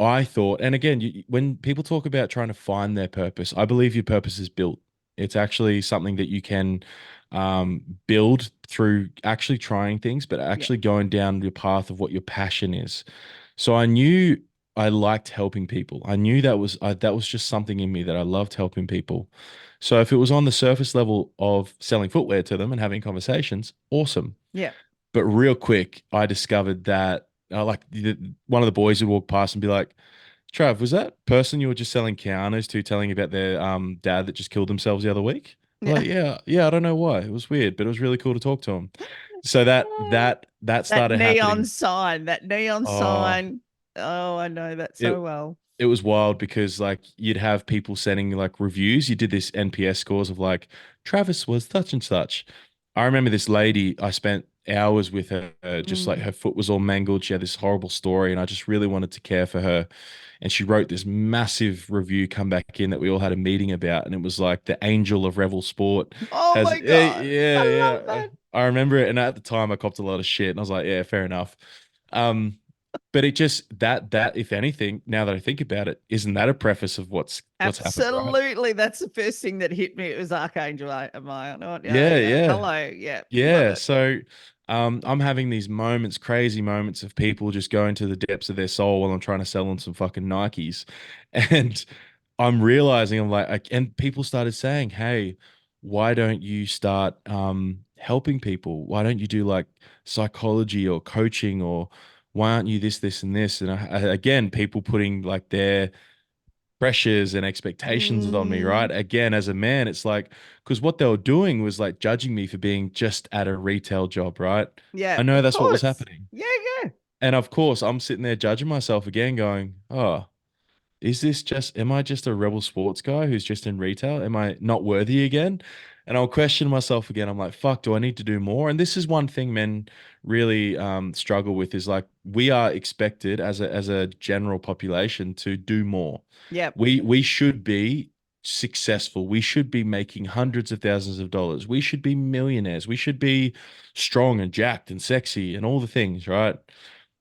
I thought, and again, when people talk about trying to find their purpose, I believe your purpose is built. It's actually something that you can build through actually trying things, but yeah, actually going down your path of what your passion is. So I knew I liked helping people. I knew that was just something in me that I loved helping people. So if it was on the surface level of selling footwear to them and having conversations, awesome. yeah. But real quick, I discovered that one of the boys would walk past and be like, Trav, was that person you were just selling Keanu's to telling you about their dad that just killed themselves the other week? Yeah. Like, yeah, yeah, I don't know why. It was weird, but it was really cool to talk to him. So that That started neon happening. sign, that neon Oh, sign. Oh, I know that it so well. it was wild because like you'd have people sending like reviews. You did this NPS scores of like Travis was such and such. I remember this lady, I spent hours with her, just like Mm. her foot was all mangled. She had this horrible story, and I just really wanted to care for her. And she wrote this massive review come back in that we all had a meeting about, and it was like the angel of Revel Sport Oh has my God. yeah, I love yeah. that. I remember it, and at the time I copped a lot of shit, and I was like, yeah, fair enough. Um, but it just that if anything, now that I think about it, isn't that a preface of what's happened, right? Absolutely. That's the first thing that hit me. It was Archangel. Am I on it? Yeah, Yeah, yeah. yeah. Hello. Yeah. Love Yeah, it. so I'm having these moments, crazy moments of people just going to the depths of their soul while I'm trying to sell them some fucking Nikes. And I'm realizing I'm like, and people started saying, hey, why don't you start helping people? Why don't you do like psychology or coaching or why aren't you this, this, and this? And again, people putting like pressures and expectations on me, right? Mm, Again, as a man, it's like, because what they were doing was like judging me for being just at a retail job, right? yeah, I know of that's what was course. happening. Yeah, yeah, And of course, I'm sitting there judging myself again, going, oh, am I just a rebel sports guy who's just in retail? Am I not worthy again? And I'll question myself again. I'm like, fuck, do I need to do more? And this is one thing men really struggle with is like we are expected as a general population to do more. yep, We should be successful. We should be making hundreds of thousands of dollars. We should be millionaires. We should be strong and jacked and sexy and all the things, right?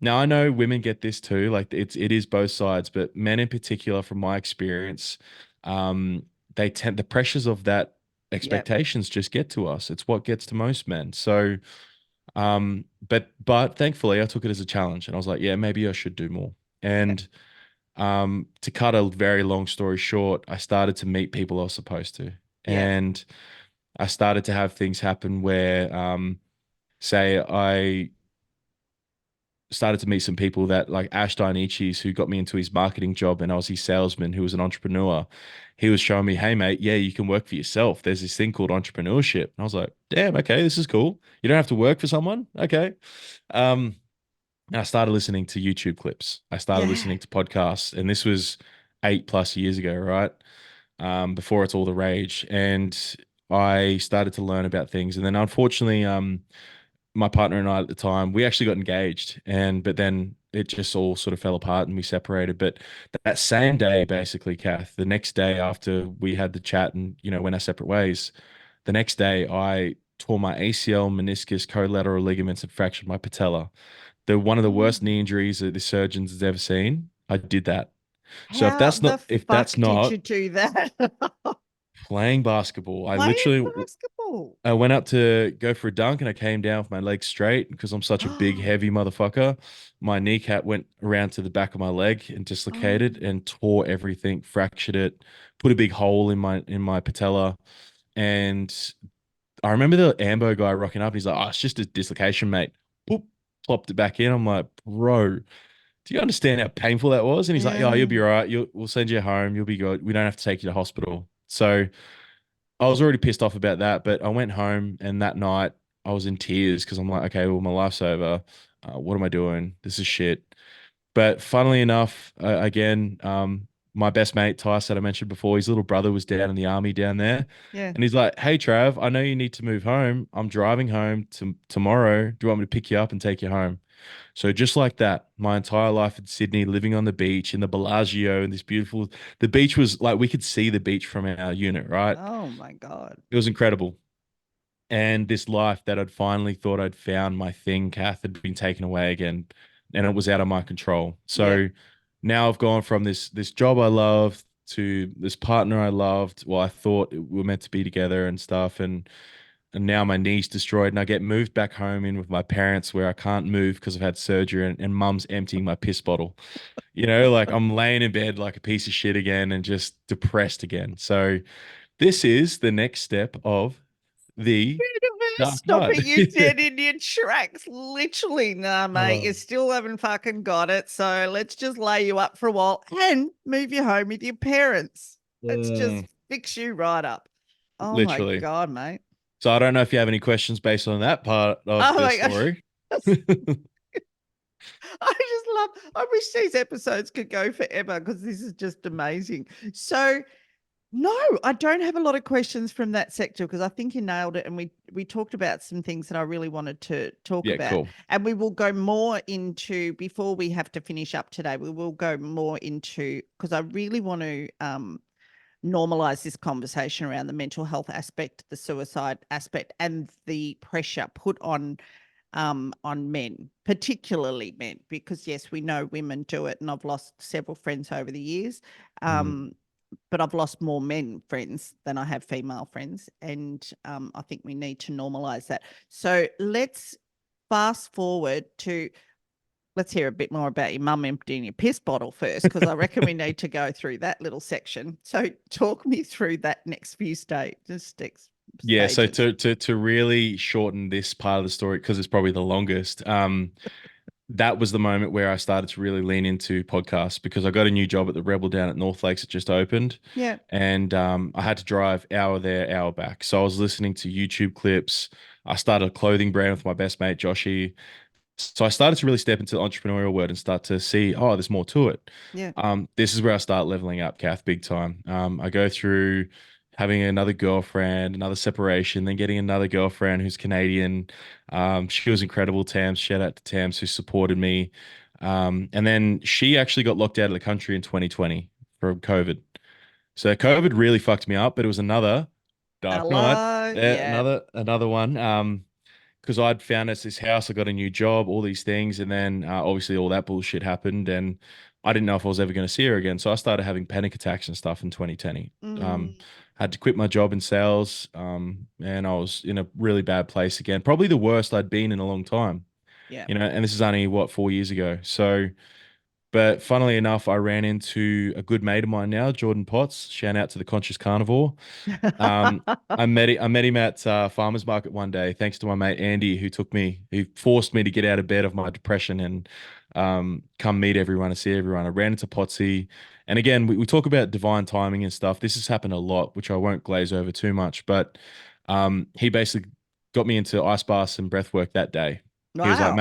Now I know women get this too, like it is both sides, but men in particular, from my experience, they tend the pressures of that yep, expectations just get to us. It's what gets to most men. So, but thankfully I took it as a challenge and I was like, yeah, maybe I should do more. yep, And to cut a very long story short, I started to meet people I was supposed to, yep. and I started to have things happen where, say I started to meet some people that like Ash Dinechi's who got me into his marketing job and I was his salesman who was an entrepreneur. He was showing me, hey mate, yeah, you can work for yourself. There's this thing called entrepreneurship. And I was like, damn, okay, this is cool. You don't have to work for someone. Okay. Um, and I started listening to YouTube clips. I started Yeah. listening to podcasts, and this was 8+ years ago, right? Before it's all the rage. And I started to learn about things. And then unfortunately, my partner and I at the time, we actually got engaged, and but then it just all sort of fell apart and we separated. But that same day, basically, Kath, the next day after we had the chat and went our separate ways, the next day I tore my ACL, meniscus, collateral ligaments, and fractured my patella. The one of the worst Mm. knee injuries that the surgeons has ever seen. I did that. So if How that's the not if that's fuck did you not do that? playing basketball, Playing basketball. I went up to go for a dunk and I came down with my legs straight because I'm such a big, Oh, heavy motherfucker. My kneecap went around to the back of my leg and dislocated oh, and tore everything, fractured it, put a big hole in my patella. And I remember the ambo guy rocking up. He's like, "Oh, it's just a dislocation, mate." Boop, plopped it back in. I'm like, "Bro, do you understand how painful that was?" And he's like, "Oh, you'll yeah. be all right. We'll send you home. You'll be good. We don't have to take you to hospital." So I was already pissed off about that, but I went home and that night I was in tears because I'm like, okay, well, my life's over. What am I doing? This is shit. But funnily enough, again, my best mate, Tice, that I mentioned before, his little brother was down in the army down there. Yeah. And he's like, hey, Trav, I know you need to move home. I'm driving home tomorrow. Do you want me to pick you up and take you home? So just like that, my entire life in Sydney, living on the beach in the Bellagio and this beautiful, the beach was like, we could see the beach from our unit, right? Oh my God. It was incredible. And this life that I'd finally thought I'd found my thing, Kath, had been taken away again, and it was out of my control. Yep. So now I've gone from this job I loved to this partner I loved. Well, I thought we were meant to be together and stuff, and now my knee's destroyed, and I get moved back home in with my parents where I can't move because I've had surgery, and mum's emptying my piss bottle. Like I'm laying in bed like a piece of shit again and just depressed again. So this is the next step of the Universe dark night. stopping you dead in your tracks. Literally, nah, mate, Oh. you still haven't fucking got it. So let's just lay you up for a while and move you home with your parents. Let's just Mm, fix you right up. Oh my literally. God, mate. So I don't know if you have any questions based on that part of Oh the my gosh. story. I just love, I wish these episodes could go forever because this is just amazing. So, no, I don't have a lot of questions from that sector because I think you nailed it, and we talked about some things that I really wanted to talk Yeah, about, cool. and we will go more into before we have to finish up today. We will go more into because I really want to normalize this conversation around the mental health aspect, the suicide aspect, and the pressure put on men, particularly men, because yes, we know women do it, and I've lost several friends over the years. Mhm. But I've lost more men friends than I have female friends, and I think we need to normalize that. So let's fast forward to let's hear a bit more about your mum emptying your piss bottle first, because I reckon we need to go through that little section. So talk me through that next few Yeah, so stages. to really shorten this part of the story because it's probably the longest. that was the moment where I started to really lean into podcasts because I got a new job at the Rebel down at North Lakes. It just opened, Yeah. and I had to drive hour there, hour back. So I was listening to YouTube clips. I started a clothing brand with my best mate Joshy. So I started to really step into the entrepreneurial world and start to see, oh, there's more to it. Yeah. This is where I start leveling up, Kath, big time. I go through having another girlfriend, another separation, then getting another girlfriend who's Canadian. She was incredible, Tams. Shout out to Tams who supported me. And then she actually got locked out of the country in 2020 from COVID. So COVID really fucked me up, but it was another dark night. Hello. Yeah, Yeah. another one. Because I'd found us this house, I got a new job, all these things, and then obviously all that bullshit happened, and I didn't know if I was ever going to see her again. So I started having panic attacks and stuff in 2020. Mm, Had to quit my job in sales, and I was in a really bad place again, probably the worst I'd been in a long time. yeah. And this is only what 4 years ago. So, but funnily enough, I ran into a good mate of mine now, Jordan Potts. Shout out to the Conscious Carnivore. Um, I met him at farmers market one day, thanks to my mate Andy, who forced me to get out of bed of my depression and come meet everyone and see everyone. I ran into Potsy, and again, we talk about divine timing and stuff. This has happened a lot, which I won't glaze over too much, but he basically got me into ice baths and breath work that day. He was like,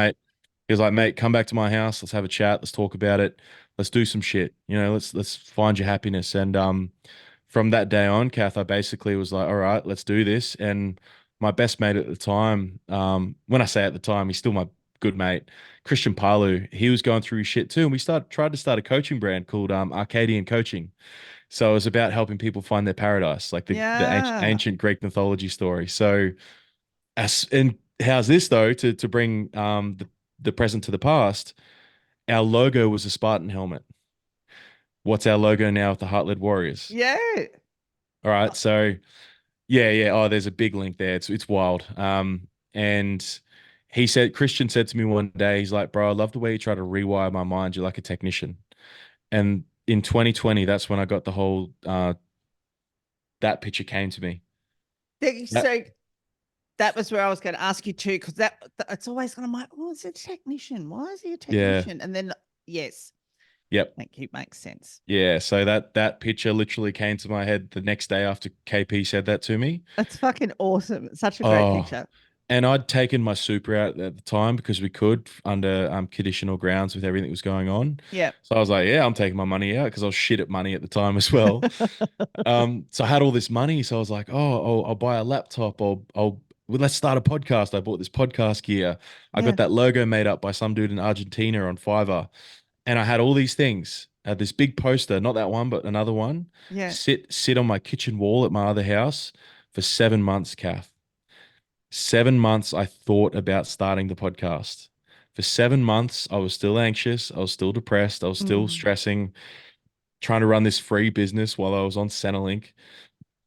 Wow. mate, come back to my house. Let's have a chat. Let's talk about it. Let's do some shit. Let's find your happiness. And from that day on, Kath, I basically was like, all right, let's do this. And my best mate at the time, when I say at the time, he's still my good mate, Christian Palu. He was going through his shit too, and we started tried to start a coaching brand called Arcadian Coaching. So it was about helping people find their paradise, like the Yeah. ancient Greek mythology story. So, and how's this though to bring the present to the past? Our logo was a Spartan helmet. What's our logo now with the Heart-Led Warriors? Yeah. All right, so yeah, yeah. Oh, there's a big link there. It's wild. And Christian said to me one day, he's like, bro, I love the way you try to rewire my mind. You're like a technician. And in 2020, that's when I got the whole that picture came to me. That So that was where I was going to ask you too, because it's always going to like, oh, it's a technician. Why is he a yeah, technician? And then yes, yep. thank you, makes sense. Yeah, so that picture literally came to my head the next day after KP said that to me. It's fucking awesome. It's such a great Oh, picture. and I'd taken my super out at the time because we could under conditional grounds with everything that was going on. Yeah. So I was like, yeah, I'm taking my money out because I was shit at money at the time as well. So I had all this money, so I was like, oh, I'll buy a laptop. Well, let's start a podcast. I bought this podcast gear. I got Yeah. that logo made up by some dude in Argentina on Fiverr, and I had all these things. I had this big poster, not that one, but another one, Yeah. sit on my kitchen wall at my other house for 7 months, Kath. 7 months I thought about starting the podcast. For 7 months, I was still anxious. I was still depressed. I was still Mm. stressing, trying to run this free business while I was on Centrelink.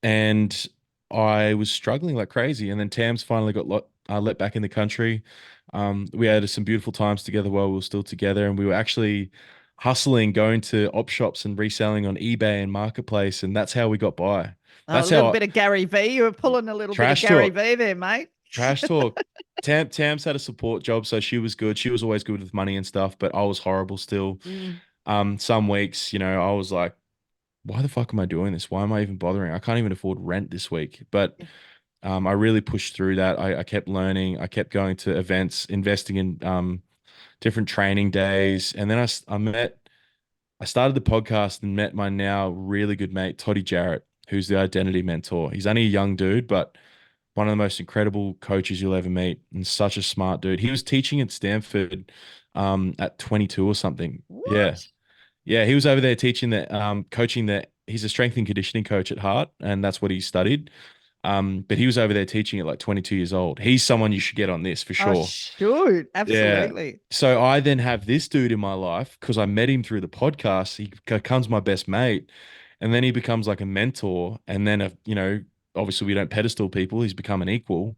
And I was struggling like crazy. And then Tams finally got let back in the country. We had some beautiful times together while we were still together. And we were actually hustling, going to op shops and reselling on eBay and Marketplace. And that's how we got by. A That's little how bit of Gary V. You were pulling a little bit of trash Gary talk. V there, mate. Trash talk. Tams had a support job, so she was good. She was always good with money and stuff, but I was horrible still. Mm. Some weeks, I was like, why the fuck am I doing this? Why am I even bothering? I can't even afford rent this week. But I really pushed through that. I kept learning. I kept going to events, investing in different training days. And then I started the podcast and met my now really good mate, Toddy Jarrett, who's the identity mentor. He's only a young dude, but one of the most incredible coaches you'll ever meet and such a smart dude. He was teaching at Stanford at 22 or something. Yeah. What? Yeah, he was over there teaching that coaching that he's a strength and conditioning coach at heart, and that's what he studied. But he was over there teaching at like 22 years old. He's someone you should get on this for Oh, sure. shoot. Yeah. Absolutely. So I then have this dude in my life because I met him through the podcast. He becomes my best mate, and then he becomes like a mentor. And then, obviously we don't pedestal people. He's become an equal.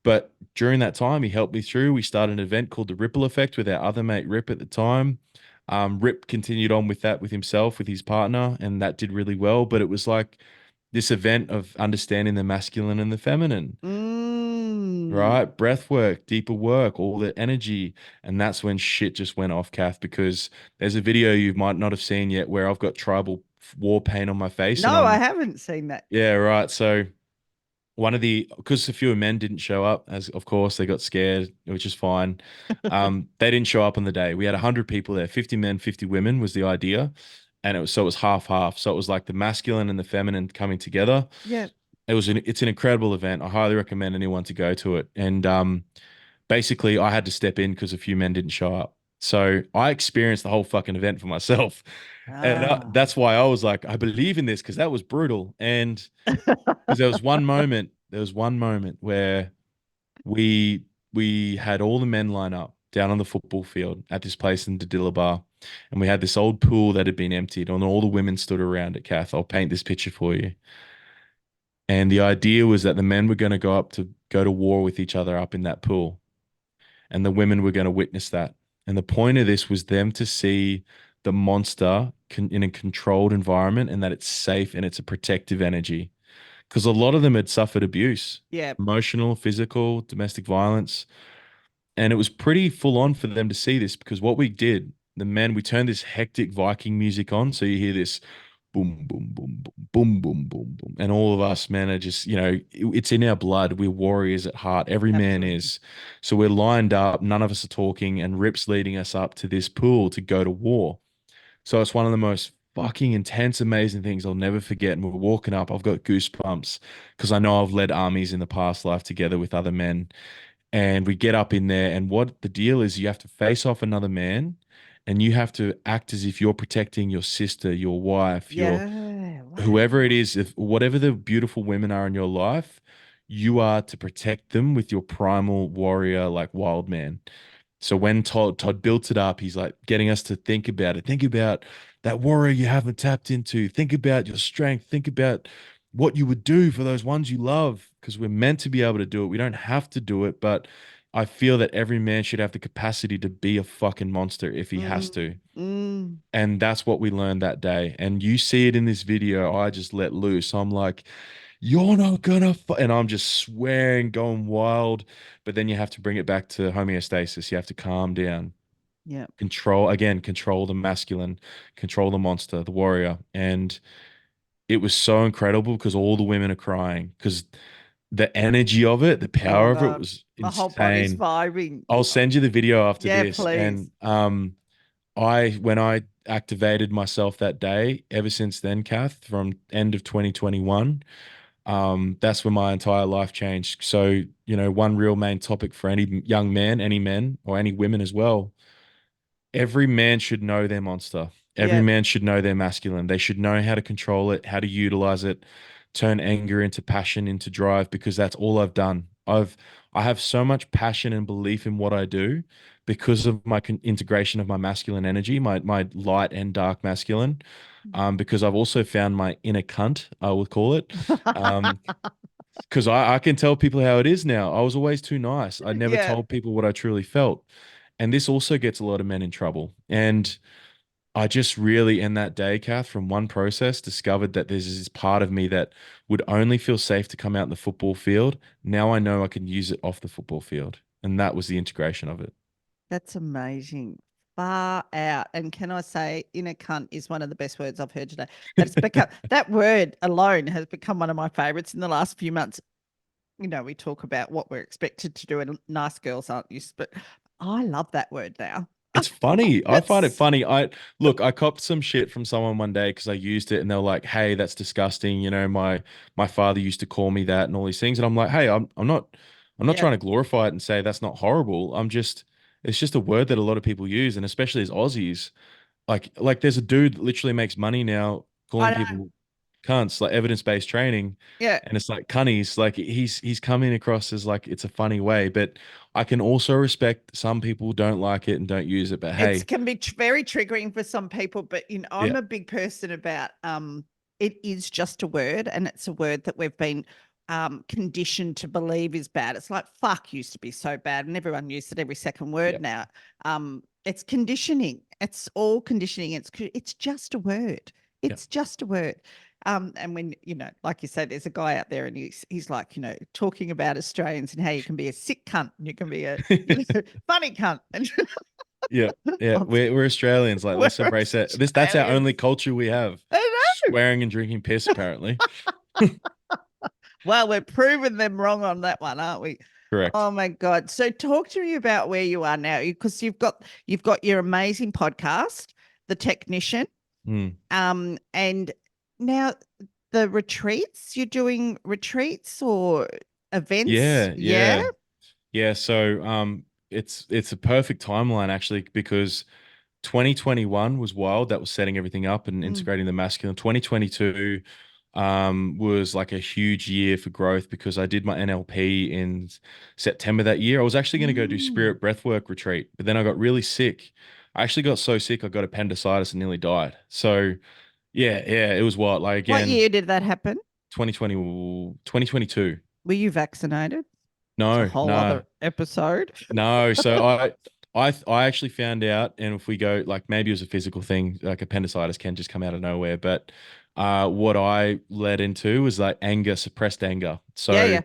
But during that time, he helped me through. We started an event called the Ripple Effect with our other mate Rip at the time. Rip continued on with that with himself, with his partner, and that did really well. But it was like this event of understanding the masculine and the feminine. Mm. right? Breath work, deeper work, all the energy. And that's when shit just went off, Kath, because there's a video you might not have seen yet where I've got tribal war paint on my face and No, I I'm, haven't seen that. yeah, right. So one of the, because a few men didn't show up, as of course they got scared, which is fine. They didn't show up on the day. We had 100 people there, 50 men, 50 women was the idea. And it was half half. So it was like the masculine and the feminine coming together. Yeah. It's an incredible event. I highly recommend anyone to go to it. And basically I had to step in because a few men didn't show up. So I experienced the whole fucking event for myself. And Ah. that's why I was like, I believe in this because that was brutal. And because there was one moment where we we had all the men line up down on the football field at this place in Diddillaba, and we had this old pool that had been emptied, and all the women stood around it. Kath, I'll paint this picture for you. And the idea was that the men were going to go to war with each other up in that pool, and the women were going to witness that. And the point of this was them to see the monster in a controlled environment and that it's safe and it's a protective energy because a lot of them had suffered abuse, Yeah. emotional, physical, domestic violence. And it was pretty full on for them to see this because what we did, the men, we turned this hectic Viking music on. So you hear this boom, boom, boom, boom, boom, boom, boom, boom. And all of us men are just, it's in our blood. We're warriors at heart. Every man Absolutely. is. So we're lined up. None of us are talking. And Rip's leading us up to this pool to go to war. So it's one of the most fucking intense, amazing things I'll never forget. And we're walking up. I've got goosebumps because I know I've led armies in the past life together with other men. And we get up in there, and what the deal is, you have to face off another man, and you have to act as if you're protecting your sister, your wife, your Yeah. whoever Wow. it is, if whatever the beautiful women are in your life, you are to protect them with your primal warrior, like wild man. So when Todd built it up, he's like getting us to think about it. Think about that warrior you haven't tapped into. Think about your strength. Think about what you would do for those ones you love, because we're meant to be able to do it. We don't have to do it, but I feel that every man should have the capacity to be a fucking monster if he has Mm, to. mm, And that's what we learned that day. And you see it in this video. I just let loose. I'm like, you're not gonna and I'm just swearing, going wild. But then you have to bring it back to homeostasis. You have to calm down, yeah. control the masculine, control the monster, the warrior. And it was so incredible because all the women are crying because the energy of it, the power of it Oh, was my whole body's insane. vibing. I'll send you the video after Yeah, this. please. And when I activated myself that day, ever since then, Kath, from end of 2021, that's when my entire life changed. So, one real main topic for any young man, any men, or any women as well, every man should know their monster. Every Yeah. man should know their masculine. They should know how to control it, how to utilize it, turn anger into passion, into drive, because that's all I've done. I have so much passion and belief in what I do because of my integration of my masculine energy, my light and dark masculine. Because I've also found my inner cunt, I would call it. Um, because I can tell people how it is now. I was always too nice. I never Yeah. told people what I truly felt. And this also gets a lot of men in trouble. And I just really, in that day, Kath, from one process, discovered that there's this part of me that would only feel safe to come out in the football field. Now I know I can use it off the football field. And that was the integration of it. That's amazing. Far out. And can I say, inner cunt is one of the best words I've heard today. That's become that word alone has become one of my favorites in the last few months. We talk about what we're expected to do, and nice girls aren't used, but I love that word now. It's funny. I find it That's funny. I copped some shit from someone one day because I used it and they're like, "Hey, that's disgusting." My father used to call me that and all these things. And I'm like, "Hey, I'm not yeah. trying to glorify it and say that's not horrible. It's just a word that a lot of people use, and especially as Aussies, like there's a dude that literally makes money now I calling know. people cunts, like evidence-based training. Yeah. And it's like cunnies, like he's coming across as like it's a funny way, but I can also respect some people don't like it and don't use it. But It hey, can be very triggering for some people, but yeah, I'm a big person about it is just a word, and it's a word that we've been conditioned to believe is bad. It's like fuck used to be so bad, and everyone used it every second yeah, word now. It's conditioning. It's all conditioning. It's just a word. yeah. It's just a word. And when, like you say, there's a guy out there and he's like, talking about Australians and how you can be a sick cunt and you can be a, funny cunt. And Yeah, yeah. We're Australians. Like, we're let's embrace that. That's our only Australians. culture we have. I know. Swearing and drinking piss, apparently. Well, we're proving them wrong on that one, aren't we? Correct. Oh my God. So talk to me about where you are now, because you've got your amazing podcast, The Technician. Mm. And now the retreats, you're doing retreats or events? Yeah, Yeah. yeah. Yeah, so it's a perfect timeline actually because 2021 was wild. That was setting everything up and Mm. integrating the masculine. 2022 was like a huge year for growth because I did my NLP in September that year. I was actually going to go do Mm. spirit breathwork retreat, but then I got really sick. I actually got so sick I got appendicitis and nearly died. So yeah, yeah, it was wild. Like What again, year did that happen? 2020, 2022. Were you vaccinated? It's a No, whole no. other episode. No, so I actually found out, and if we go like maybe it was a physical thing, like appendicitis can just come out of nowhere. But what I led into was like anger, suppressed anger. Yeah, So yeah.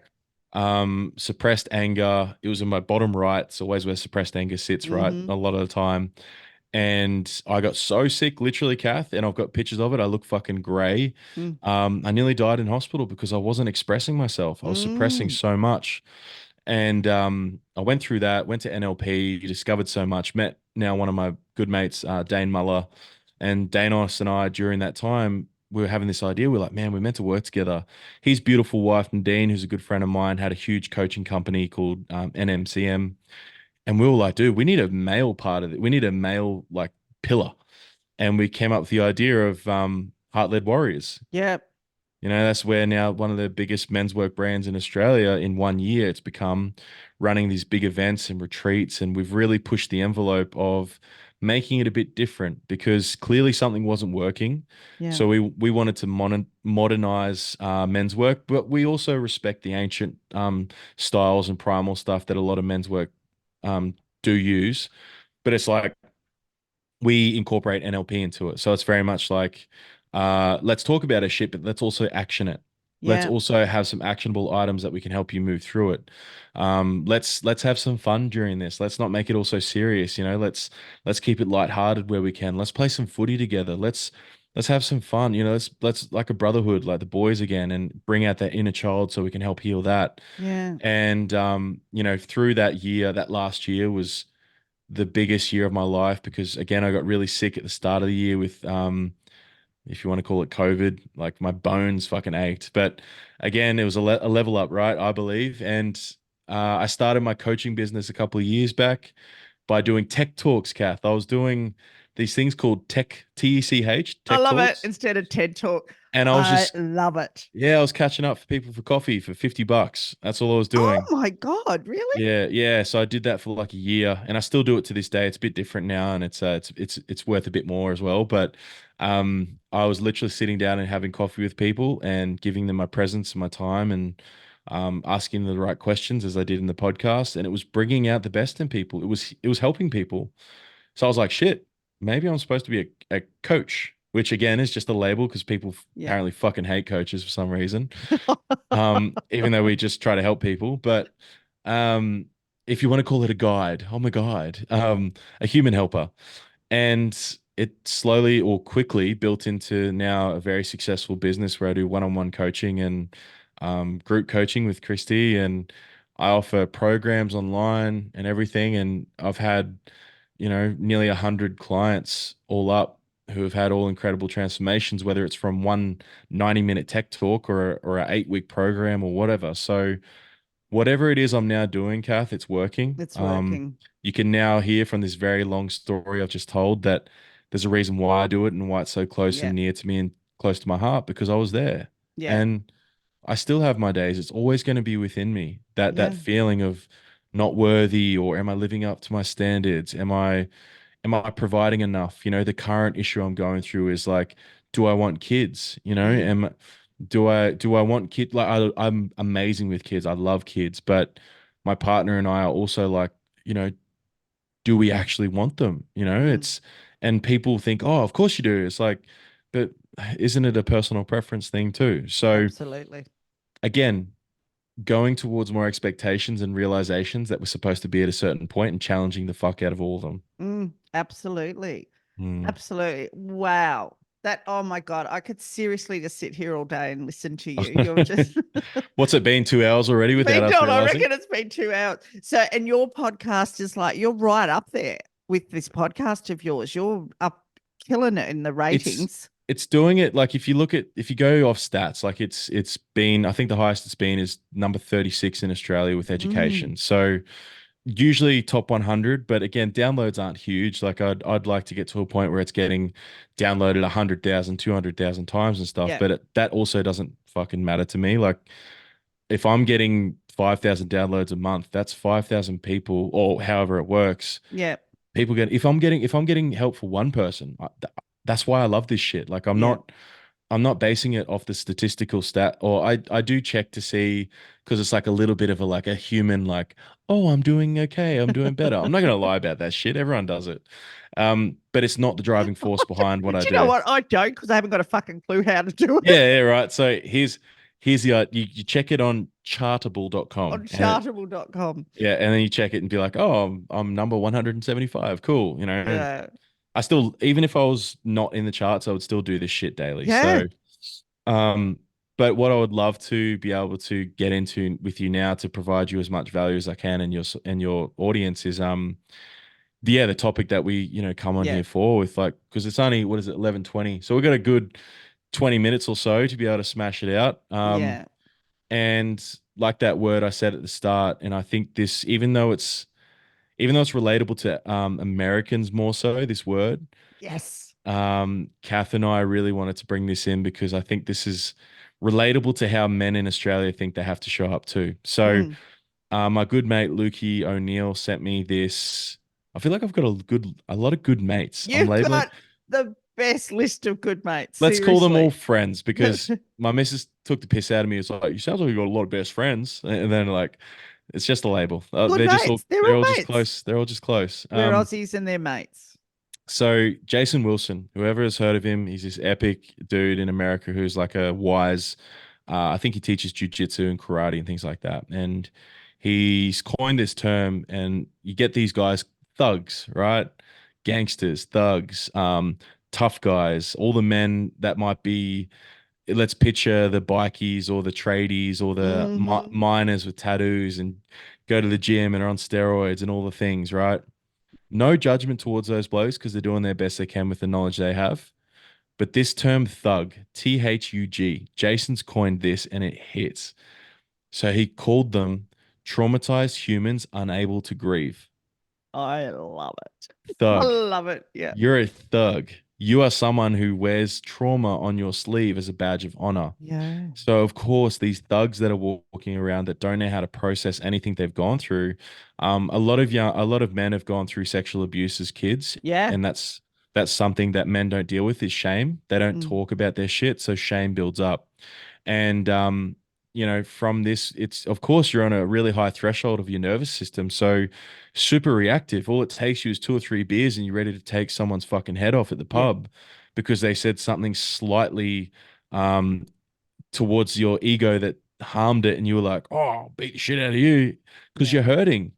suppressed anger, it was in my bottom right. It's always where suppressed anger sits, right? Mm-hmm. A lot of the time. And I got so sick, literally, Kath, and I've got pictures of it. I look fucking grey. Mm. I nearly died in hospital because I wasn't expressing myself. I was suppressing Mm. so much. And I went through that, went to NLP, discovered so much, met now one of my good mates, Dane Muller. And Danos and I, during that time, we were having this idea. We're like, man, we're meant to work together. His beautiful wife, Nadine, who's a good friend of mine, had a huge coaching company called NMCM. And we were like, dude, we need a male part of it. We need a male like pillar. And we came up with the idea of Heart-Led Warriors. Yeah. That's where now one of the biggest men's work brands in Australia in 1 year, it's become running these big events and retreats. And we've really pushed the envelope of making it a bit different because clearly something wasn't working. Yeah. So we wanted to modernize men's work, but we also respect the ancient styles and primal stuff that a lot of men's work do use. But it's like, we incorporate NLP into it. So it's very much like, let's talk about a shit, but let's also action it. Let's Yeah. also have some actionable items that we can help you move through it. Let's have some fun during this. Let's not make it all so serious. Let's keep it lighthearted where we can. Let's play some footy together. Let's have some fun. Let's like a brotherhood, like the boys again, and bring out that inner child so we can help heal that. Yeah. And through that year, that last year was the biggest year of my life because again I got really sick at the start of the year with if you want to call it COVID, like my bones fucking ached. But again, it was a level up, right? I believe. And I started my coaching business a couple of years back by doing tech talks, Kath. I was doing these things called I tech love it talks. instead of TED Talk. And I was I just, love it. yeah, I was catching up for people for coffee for $50. That's all I was Oh doing. my God, really? Yeah, yeah. So I did that for like a year, and I still do it to this day. It's a bit different now, and it's worth a bit more as well. But I was literally sitting down and having coffee with people and giving them my presence and my time, and asking them the right questions as I did in the podcast, and it was bringing out the best in people. It was helping people. So I was like, shit, maybe I'm supposed to be a coach, which again is just a label because people Yeah. apparently fucking hate coaches for some reason, even though we just try to help people. But um, if you want to call it a guide, I'm a guide, a human helper. And it slowly or quickly built into now a very successful business where I do one-on-one coaching and group coaching with Christy. And I offer programs online and everything. And I've had, nearly 100 clients all up who have had all incredible transformations, whether it's from one 90-minute tech talk or an 8-week program or whatever. So whatever it is I'm now doing, Kath, it's working. It's working. You can now hear from this very long story I've just told that there's a reason why I do it and why it's so close Yeah. and near to me and close to my heart because I was there. Yeah. And I still have my days. It's always going to be within me. That Yeah. feeling of not worthy or am I living up to my standards? Am I providing enough? The current issue I'm going through is like, do I want kids? Mm. Do I want kids? Like I'm amazing with kids. I love kids, but my partner and I are also like, you know, do we actually want them? Mm. And people think, oh, of course you do. It's like, but isn't it a personal preference thing too? So Absolutely. again, going towards more expectations and realizations that we're supposed to be at a certain point and challenging the fuck out of all of them. Absolutely. Mm. Absolutely. Wow. That, oh my God, I could seriously just sit here all day and listen to you. You're just What's it been 2 hours already without been us doing, I realizing? reckon it's been 2 hours. So, and your podcast is like, you're right up there with this podcast of yours. You're up killing it in the It's ratings. it's doing it like if you go off stats, like it's been I think the highest it's been is number 36 in Australia with Mm, education. So usually top 100, but again, downloads aren't huge. Like I'd like to get to a point where it's getting downloaded 100,000, 200,000 times and stuff, yeah. but that also doesn't fucking matter to me. Like if I'm getting 5,000 downloads a month, that's 5,000 people or however it works. Yeah. People get if I'm getting help for one person, that's why I love this shit. Like Yeah. I'm not basing it off the statistical stat, or I do check to see because it's like a little bit of a like a human like, oh, I'm doing okay, I'm doing better. I'm not gonna lie about that shit. Everyone does it. But it's not the driving force behind what But I you know do. what? I don't because I haven't got a fucking clue how to do Yeah, it yeah, right. So here's the you check it on on chartable.com and it chartable.com. yeah, and then you check it and be like, oh, I'm number 175. Cool, you know, and Yeah. I still, even if I was not in the charts, I would still do this shit daily. Yeah. So, um, but what I would love to be able to get into with you now to provide you as much value as I can and your audience is yeah, the topic that we come on Yeah. here for with like because it's only what is it 11:20, so we've got a good 20 minutes or so to be able to smash it out. Yeah. And like that word I said at the start, and I think this even though it's relatable to Americans more so, this word. Yes. Kath and I really wanted to bring this in because I think this is relatable to how men in Australia think they have to show up too. So, Mm. my good mate Lukey O'Neill sent me this. I feel like I've got a lot of good mates. I'm You've labeling. got the best list of good mates. Let's call them all Seriously. friends because my missus took the piss out of me. It's like, you sounds like you got a lot of best friends. And then like, it's just a label. Good mates. They're They're all all just mates. close. They're all just close. We're Aussies and they're mates. So Jason Wilson, whoever has heard of him, he's this epic dude in America who's like a wise. I think he teaches jujitsu and karate and things like that. And he's coined this term, and you get these guys, thugs, right? Gangsters, thugs, tough guys, all the men that might be. Let's picture the bikies or the tradies or the Hmm. miners with tattoos and go to the gym and are on steroids and all the things, right? No judgment towards those blokes because they're doing their best they can with the knowledge they have. But this term thug, THUG, Jason's coined this and it hits. So he called them traumatized humans unable to grieve. I love it. I Thug. love it. Yeah. You're a thug. You are someone who wears trauma on your sleeve as a badge of honor. Yeah. So, of course, these thugs that are walking around that don't know how to process anything they've gone through, a lot of men have gone through sexual abuse as kids, Yeah. and that's something that men don't deal with is shame. They don't Mm. talk about their shit, so shame builds up. And from this, it's of course you're on a really high threshold of your nervous system, so super reactive. All it takes you is two or three beers, and you're ready to take someone's fucking head off at the Yeah. pub because they said something slightly um, towards your ego that harmed it, and you were like, "Oh, I'll beat the shit out of you," because Yeah. you're hurting.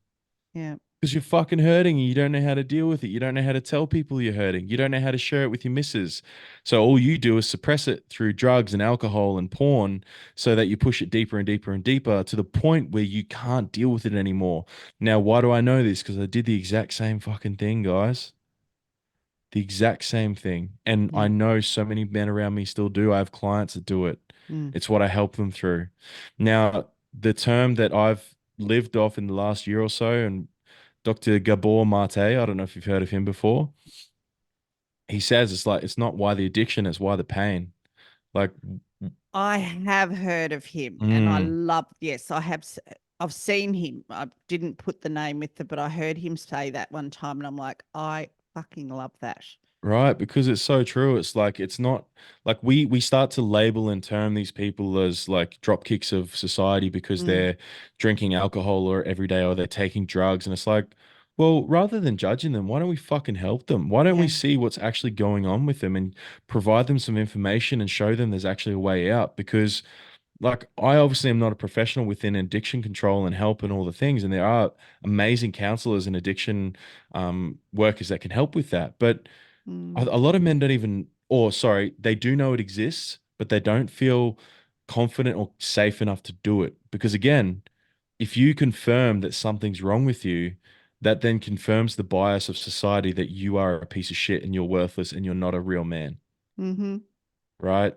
Yeah. Because you're fucking hurting and you don't know how to deal with it. You don't know how to tell people you're hurting. You don't know how to share it with your missus. So all you do is suppress it through drugs and alcohol and porn so that you push it deeper and deeper and deeper to the point where you can't deal with it anymore. Now, why do I know this? Because I did the exact same fucking thing, guys. The exact same thing. And I Yeah. know so many men around me still do. I have clients that do it. Mm. It's what I help them through. Now, the term that I've lived off in the last year or so, and Dr. Gabor Mate, I don't know if you've heard of him before. He says it's like it's not why the addiction, it's why the pain. Like, I have heard of him and I mm, love, yes, I have. I've seen him. I didn't put the name with it, but I heard him say that one time and I'm like, I fucking love that. right, because it's so true. It's like it's not like we start to label and term these people as like drop kicks of society because Mm. they're drinking alcohol or every day or they're taking drugs, and it's like, Well, rather than judging them, why don't we fucking help them? Why don't we Yeah. see what's actually going on with them and provide them some information and show them there's actually a way out? Because, like, I obviously am not a professional within addiction control and help and all the things, and there are amazing counselors and addiction workers that can help with that. But Mm. a lot of men don't even, or sorry, they do know it exists, but they don't feel confident or safe enough to do it. Because again, if you confirm that something's wrong with you, that then confirms the bias of society that you are a piece of shit and you're worthless and you're not a real man, Mm-hmm. right?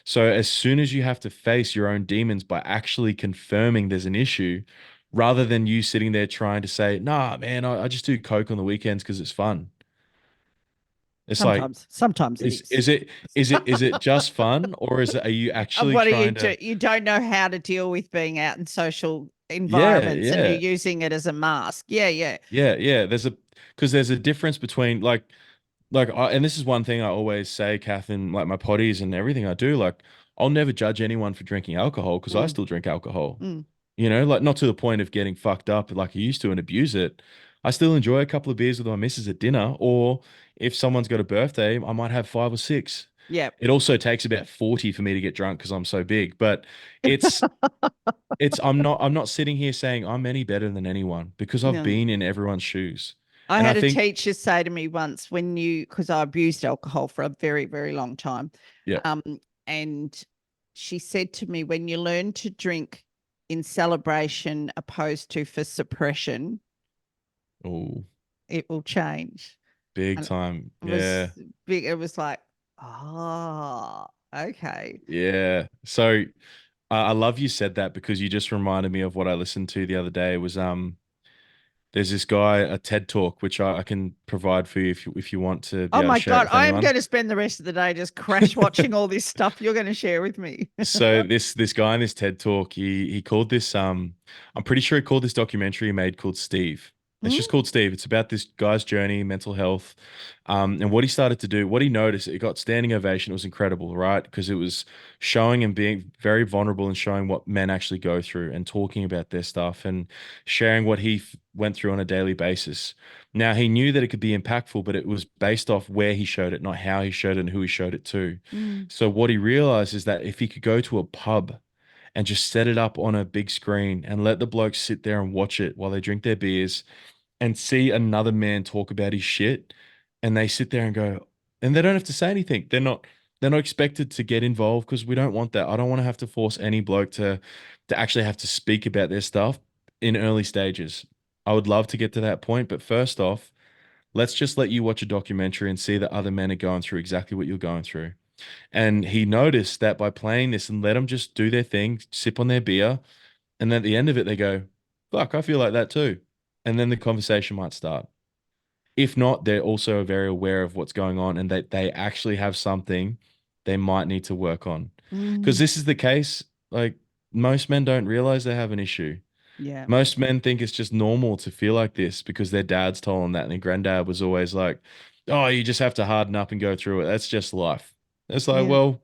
So as soon as you have to face your own demons by actually confirming there's an issue, rather than you sitting there trying to say, nah, man, I just do coke on the weekends because it's fun. It's like, Sometimes it is is. is it is it just fun, or is it, are you actually What do you trying do? to? You don't know how to deal with being out in social Yeah, environments and you're yeah. using it as a mask. Yeah, yeah. Yeah, yeah. There's a difference between and this is one thing I always say, Kath, in like my potties and everything I do. Like, I'll never judge anyone for drinking alcohol because I Mm, still drink alcohol. mm. Like not to the point of getting fucked up like I used to and abuse it. I still enjoy a couple of beers with my missus at dinner, or if someone's got a birthday, I might have five or six. Yeah. It also takes about 40 for me to get drunk because I'm so big, but it's I'm not sitting here saying I'm any better than anyone because I've No. been in everyone's shoes. I And I had a think, teacher say to me once because I abused alcohol for a very, very long time. yeah, Um, and she said to me, when you learn to drink in celebration opposed to for suppression, oh, it will change. big And time. it Yeah. was big. It was like, oh, okay. Yeah. So I love you said that because you just reminded me of what I listened to the other day. It was there's this guy, a TED talk, which I can provide for you if you want to be Oh able to my share it God. with I am anyone. going to spend the rest of the day just crash watching all this stuff you're going to share with me. So this guy in this TED talk, he called this I'm pretty sure he called this documentary he made called Steve. It's just Mm, called Steve. It's about this guy's journey, mental health, and what he started to do. What he noticed, it got standing ovation. It was incredible, right? Because it was showing and being very vulnerable and showing what men actually go through and talking about their stuff and sharing what he went through on a daily basis. Now he knew that it could be impactful, but it was based off where he showed it, not how he showed it and who he showed it to. mm, So what he realized is that if he could go to a pub and just set it up on a big screen and let the blokes sit there and watch it while they drink their beers and see another man talk about his shit, and they sit there and go, and they don't have to say anything. They're not expected to get involved because we don't want that. I don't want to have to force any bloke to actually have to speak about their stuff in early stages. I would love to get to that point, but first off, let's just let you watch a documentary and see that other men are going through exactly what you're going through. And he noticed that by playing this and let them just do their thing, sip on their beer, and then at the end of it, they go, fuck, I feel like that too. And then the conversation might start. If not, they're also very aware of what's going on and that they actually have something they might need to work on. Because mm. this is the case, like most men don't realize they have an issue. Yeah. Most men think it's just normal to feel like this because their dads told them that, and their granddad was always like, "Oh, you just have to harden up and go through it. That's just life." It's like, Yeah. well,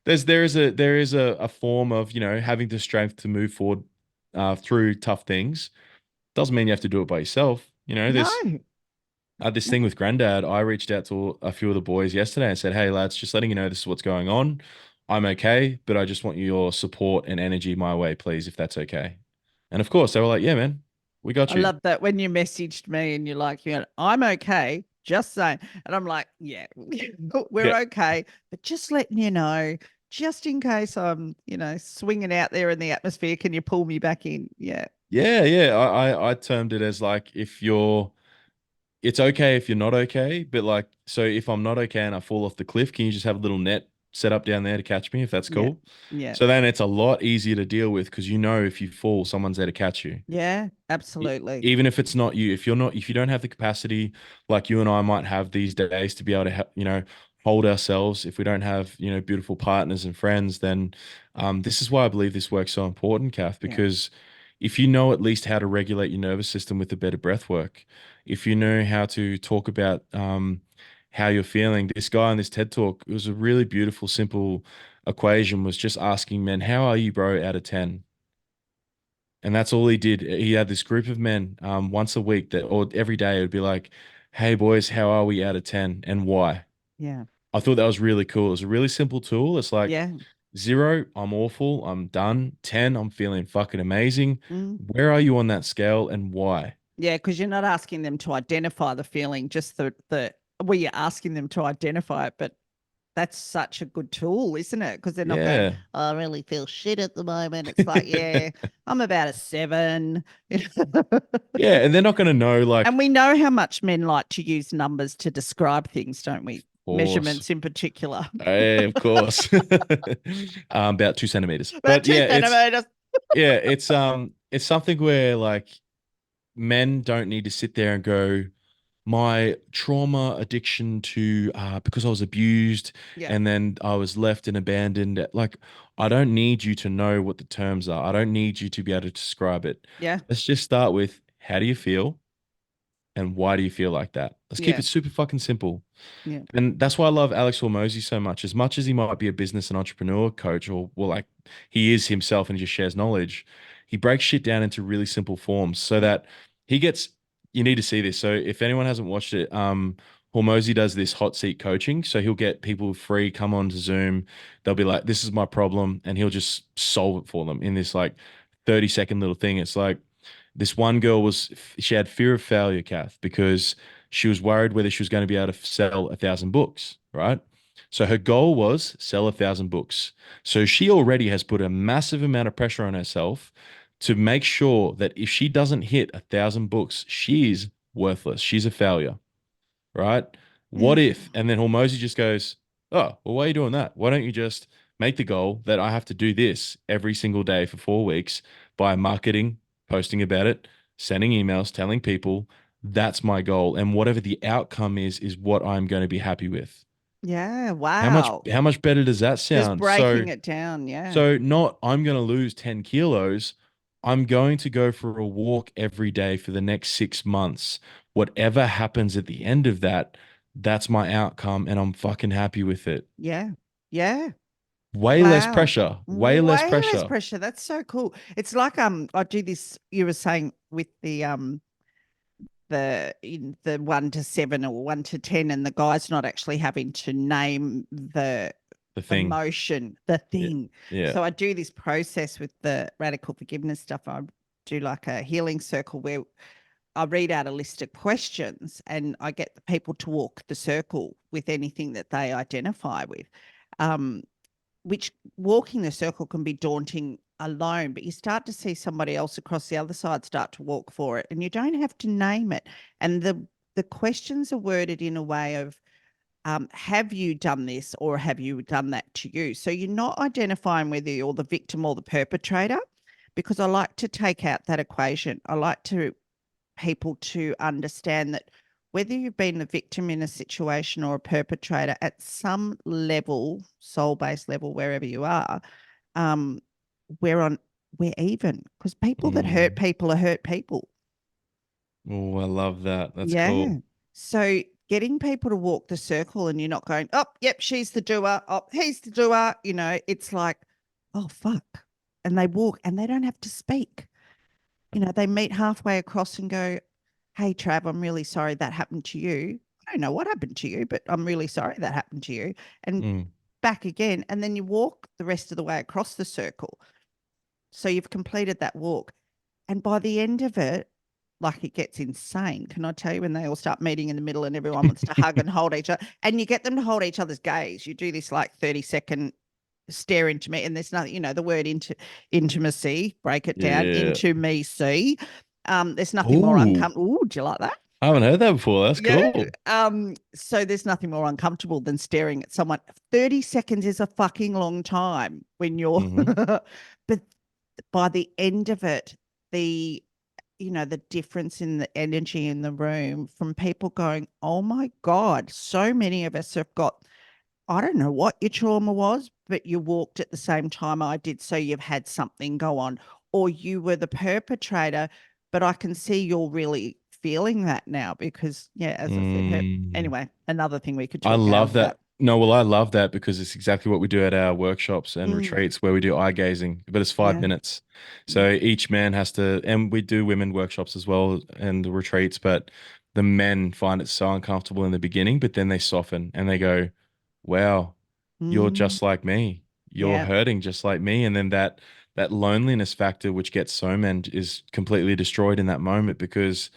there is a form of having the strength to move forward through tough things. Doesn't mean you have to do it by yourself. No. There's this thing with granddad. I reached out to a few of the boys yesterday and said, "Hey lads, just letting you know this is what's going on. I'm okay, but I just want your support and energy my way, please, if that's okay." And of course, they were like, "Yeah, man, we got I you." love that when you messaged me and you're like, I'm okay, just saying. And I'm like, yeah, we're Yeah, okay, but just letting you know, just in case I'm, swinging out there in the atmosphere, can you pull me back in? Yeah. yeah, yeah. I termed it as like it's okay if you're not okay, but like, so if I'm not okay and I fall off the cliff, can you just have a little net set up down there to catch me if that's Yeah. cool? Yeah. So then it's a lot easier to deal with because if you fall, someone's there to catch you. Yeah. E- Absolutely. Even if it's not you, if you don't have the capacity like you and I might have these days to be able to hold ourselves, if we don't have beautiful partners and friends, then this is why I believe this work's so important, Kath, Yeah. because if you know at least how to regulate your nervous system with a better breath work, if you know how to talk about how you're feeling, this guy in this TED talk, it was a really beautiful, simple equation, was just asking men, how are you, bro, out of 10? And that's all he did. He had this group of men once a week that, or every day, it would be like, "Hey boys, how are we out of 10 and why?" Yeah. I thought that was really cool. It was a really simple tool. It's like Yeah. 0, I'm awful, I'm done. 10, I'm feeling fucking amazing. Mm. Where are you on that scale and why? Yeah, because you're not asking them to identify the feeling, just well, you're asking them to identify it, but that's such a good tool, isn't it? Because they're not going, Yeah. "Oh, I really feel shit at the moment." It's like, yeah, I'm about a 7. Yeah, and they're not going to know, like, And we know how much men like to use numbers to describe things, don't we? of course. Measurements in particular. Hey, of course. About 2 centimeters. About But two yeah, centimeters. it's something where like men don't need to sit there and go, my trauma addiction to because I was abused Yeah. and then I was left and abandoned. Like, I don't need you to know what the terms are. I don't need you to be able to describe it. Yeah. Let's just start with, how do you feel and why do you feel like that? Let's keep Yeah. it super fucking simple. Yeah. And that's why I love Alex Hormozy so much. As much as he might be a business and entrepreneur coach, or well, like he is himself and he just shares knowledge, he breaks shit down into really simple forms so that he gets, you need to see this. So if anyone hasn't watched it, Hormozy does this hot seat coaching. So he'll get people free, come on to Zoom. They'll be like, this is my problem. And he'll just solve it for them in this like 30-second little thing. It's like, this one girl she had fear of failure, Kath, because she was worried whether she was going to be able to sell 1,000 books, right? So her goal was sell 1,000 books. So she already has put a massive amount of pressure on herself to make sure that if she doesn't hit 1,000 books, she's worthless. She's a failure, right? What Yeah. if? And then Hormozy just goes, "Oh, well, why are you doing that? Why don't you just make the goal that I have to do this every single day for 4 weeks by marketing, posting about it, sending emails, telling people that's my goal. And whatever the outcome is what I'm going to be happy with." Yeah. How much Wow. how much better does that Just sound? breaking it down. Yeah. So not I'm going to lose 10 kilos. I'm going to go for a walk every day for the next 6 months. Whatever happens at the end of that, that's my outcome and I'm fucking happy with it. Yeah. Yeah. Way less Wow. pressure. Way less Way less pressure. pressure. That's so cool. It's like I do this, you were saying with the 1 to 7 or 1 to 10, and the guy's not actually having to name the The thing. emotion, the Yeah. thing. Yeah. So I do this process with the radical forgiveness stuff. I do like a healing circle where I read out a list of questions and I get the people to walk the circle with anything that they identify with. Um, which walking the circle can be daunting alone, but you start to see somebody else across the other side start to walk for it, and you don't have to name it. And the questions are worded in a way of, have you done this or have you done that to you? So you're not identifying whether you're the victim or the perpetrator, because I like to take out that equation. I like to people to understand that whether you've been the victim in a situation or a perpetrator at some level, soul-based level, wherever you are, um, we're on, we're even, because people that hurt Mm. people are hurt people. Oh, I love that. That's Yeah. cool. So getting people to walk the circle and you're not going, oh, yep, she's the doer. Oh, he's the doer. It's like, oh, fuck. And they walk and they don't have to speak. They meet halfway across and go, hey, Trav, I'm really sorry that happened to you. I don't know what happened to you, but I'm really sorry that happened to you. And Mm. back again. And then you walk the rest of the way across the circle. So you've completed that walk. And by the end of it, like it gets insane. Can I tell you when they all start meeting in the middle and everyone wants to hug and hold each other? And you get them to hold each other's gaze. You do this like 30-second stare into me. And there's nothing, the word intimacy, break it down, Yeah. into me, see. There's nothing more Ooh, uncomfortable. Ooh, do you like that? I haven't heard that before. That's Yeah. cool. So there's nothing more uncomfortable than staring at someone. 30 seconds is a fucking long time when you're, Hmm. but by the end of it, the difference in the energy in the room from people going, oh my God, so many of us have got, I don't know what your trauma was, but you walked at the same time I did. So you've had something go on, or you were the perpetrator, but I can see you're really feeling that now because, yeah, as I said, Mm. anyway, another thing we could I talk hours love that. about. No, well, I love that because it's exactly what we do at our workshops and Mm, retreats where we do eye gazing, but it's five yeah. minutes. Mm, So each man has to, and we do women workshops as well and the retreats, but the men find it so uncomfortable in the beginning, but then they soften and they go, wow, you're mm, just like me. You're yeah. hurting just like me. And then that loneliness factor, which gets so men, is completely destroyed in that moment because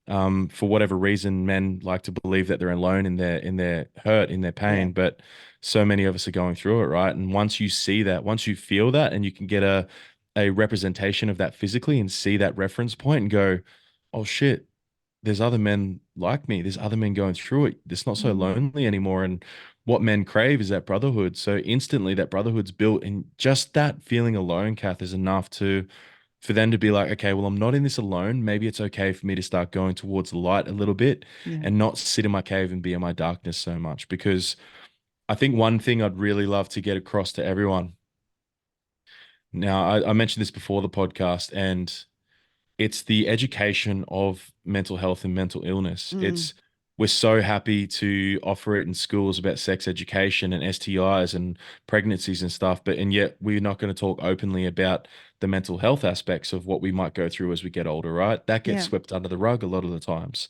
for whatever reason, men like to believe that they're alone in their hurt, in their Yeah. pain, but so many of us are going through it, right? And once you see that, once you feel that, and you can get a representation of that physically and see that reference point and go, oh shit, there's other men like me. There's other men going through it. It's not so Mm, lonely anymore. And what men crave is that brotherhood. So instantly that brotherhood's built, and just that feeling alone, Kath, is enough to for them to be like, okay, well, I'm not in this alone. Maybe it's okay for me to start going towards the light a little bit yeah. and not sit in my cave and be in my darkness so much. Because I think one thing I'd really love to get across to everyone. Now, I mentioned this before the podcast, and it's the education of mental health and mental illness. Mm, It's we're so happy to offer it in schools about sex education and STIs and pregnancies and stuff, but and yet we're not going to talk openly about the mental health aspects of what we might go through as we get older, right? That gets yeah. swept under the rug a lot of the times.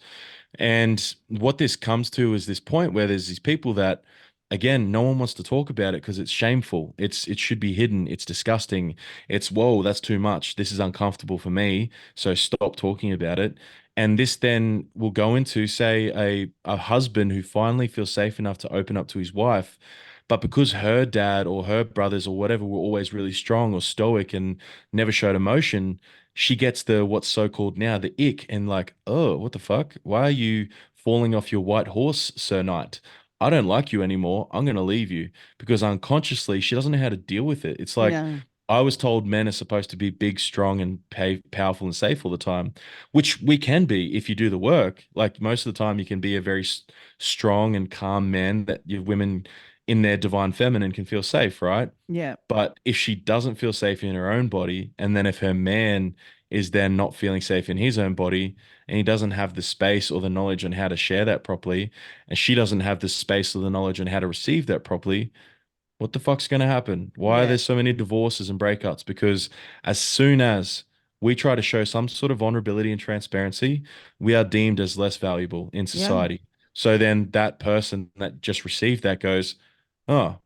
And what this comes to is this point where there's these people that, again, no one wants to talk about it because it's shameful. It should be hidden. It's disgusting. It's whoa, that's too much. This is uncomfortable for me. So stop talking about it. And this then will go into, say, a husband who finally feels safe enough to open up to his wife. But because her dad or her brothers or whatever were always really strong or stoic and never showed emotion, she gets the what's so called now the ick and like, oh, what the fuck? Why are you falling off your white horse, Sir Knight? I don't like you anymore. I'm going to leave you because unconsciously she doesn't know how to deal with it. It's like No. I was told men are supposed to be big, strong, and powerful and safe all the time, which we can be if you do the work. Like most of the time, you can be a very strong and calm man that your women in their divine feminine can feel safe, right? Yeah. But if she doesn't feel safe in her own body, and then if her man is then not feeling safe in his own body, and he doesn't have the space or the knowledge on how to share that properly, and she doesn't have the space or the knowledge on how to receive that properly, what the fuck's going to happen? Why are Yeah. there so many divorces and breakups? Because as soon as we try to show some sort of vulnerability and transparency, we are deemed as less valuable in Yeah. society. So then that person that just received that goes, oh,